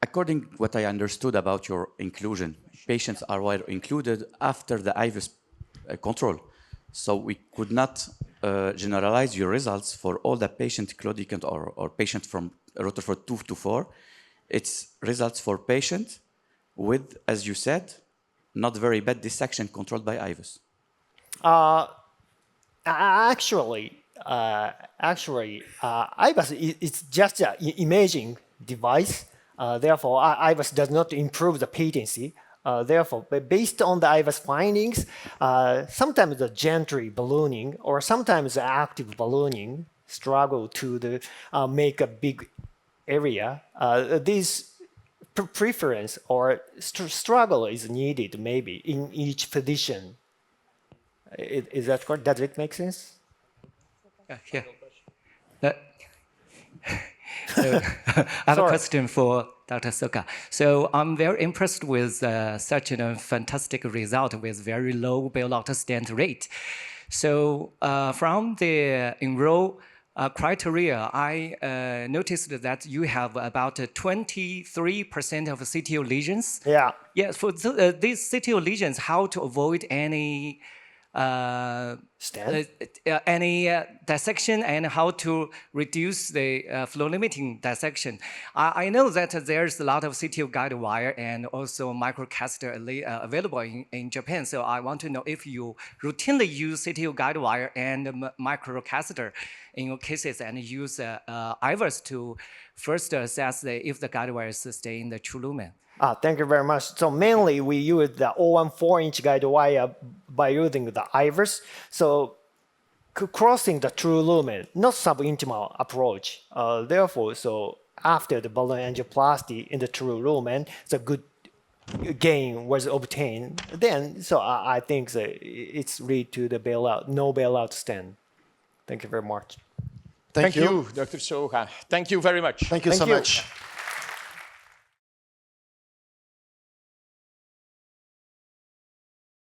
According to what I understood about your inclusion, patients are included after the IVUS control. So we could not generalize your results for all the patient claudicant or patient from Rutherford 2 to 4. It's results for patient with, as you said, not very bad dissection controlled by IVUS. Actually, IVUS is just an imaging device. Therefore, IVUS does not improve the patency. Therefore, based on the IVUS findings, sometimes the gentry ballooning or sometimes the active ballooning struggle to make a big area. This preference or struggle is needed maybe in each physician. Is that correct? Does it make sense? Yeah. So I have a question for Dr. Soka. So I'm very impressed with such a fantastic result with very low bailout stent rate. So from the enroll criteria, I noticed that you have about 23% of CTO lesions. Yeah. Yeah. For these CTO lesions, how to avoid any dissection and how to reduce the flow limiting dissection. I know that there's a lot of CTO guide wire and also microcatheter available in Japan. So I want to know if you routinely use CTO guide wire and microcatheter in your cases and use IVUS to first assess if the guide wire is staying in the true lumen. Thank you very much. So mainly we use the 0.14-inch guide wire by using the IVUS. So crossing the true lumen, not subintimal approach. Therefore, so after the balloon angioplasty in the true lumen, the good gain was obtained. Then, so I think that it's lead to the bailout, no bailout stent. Thank you very much. Thank you, Dr. Soga. Thank you very much. Thank you so much.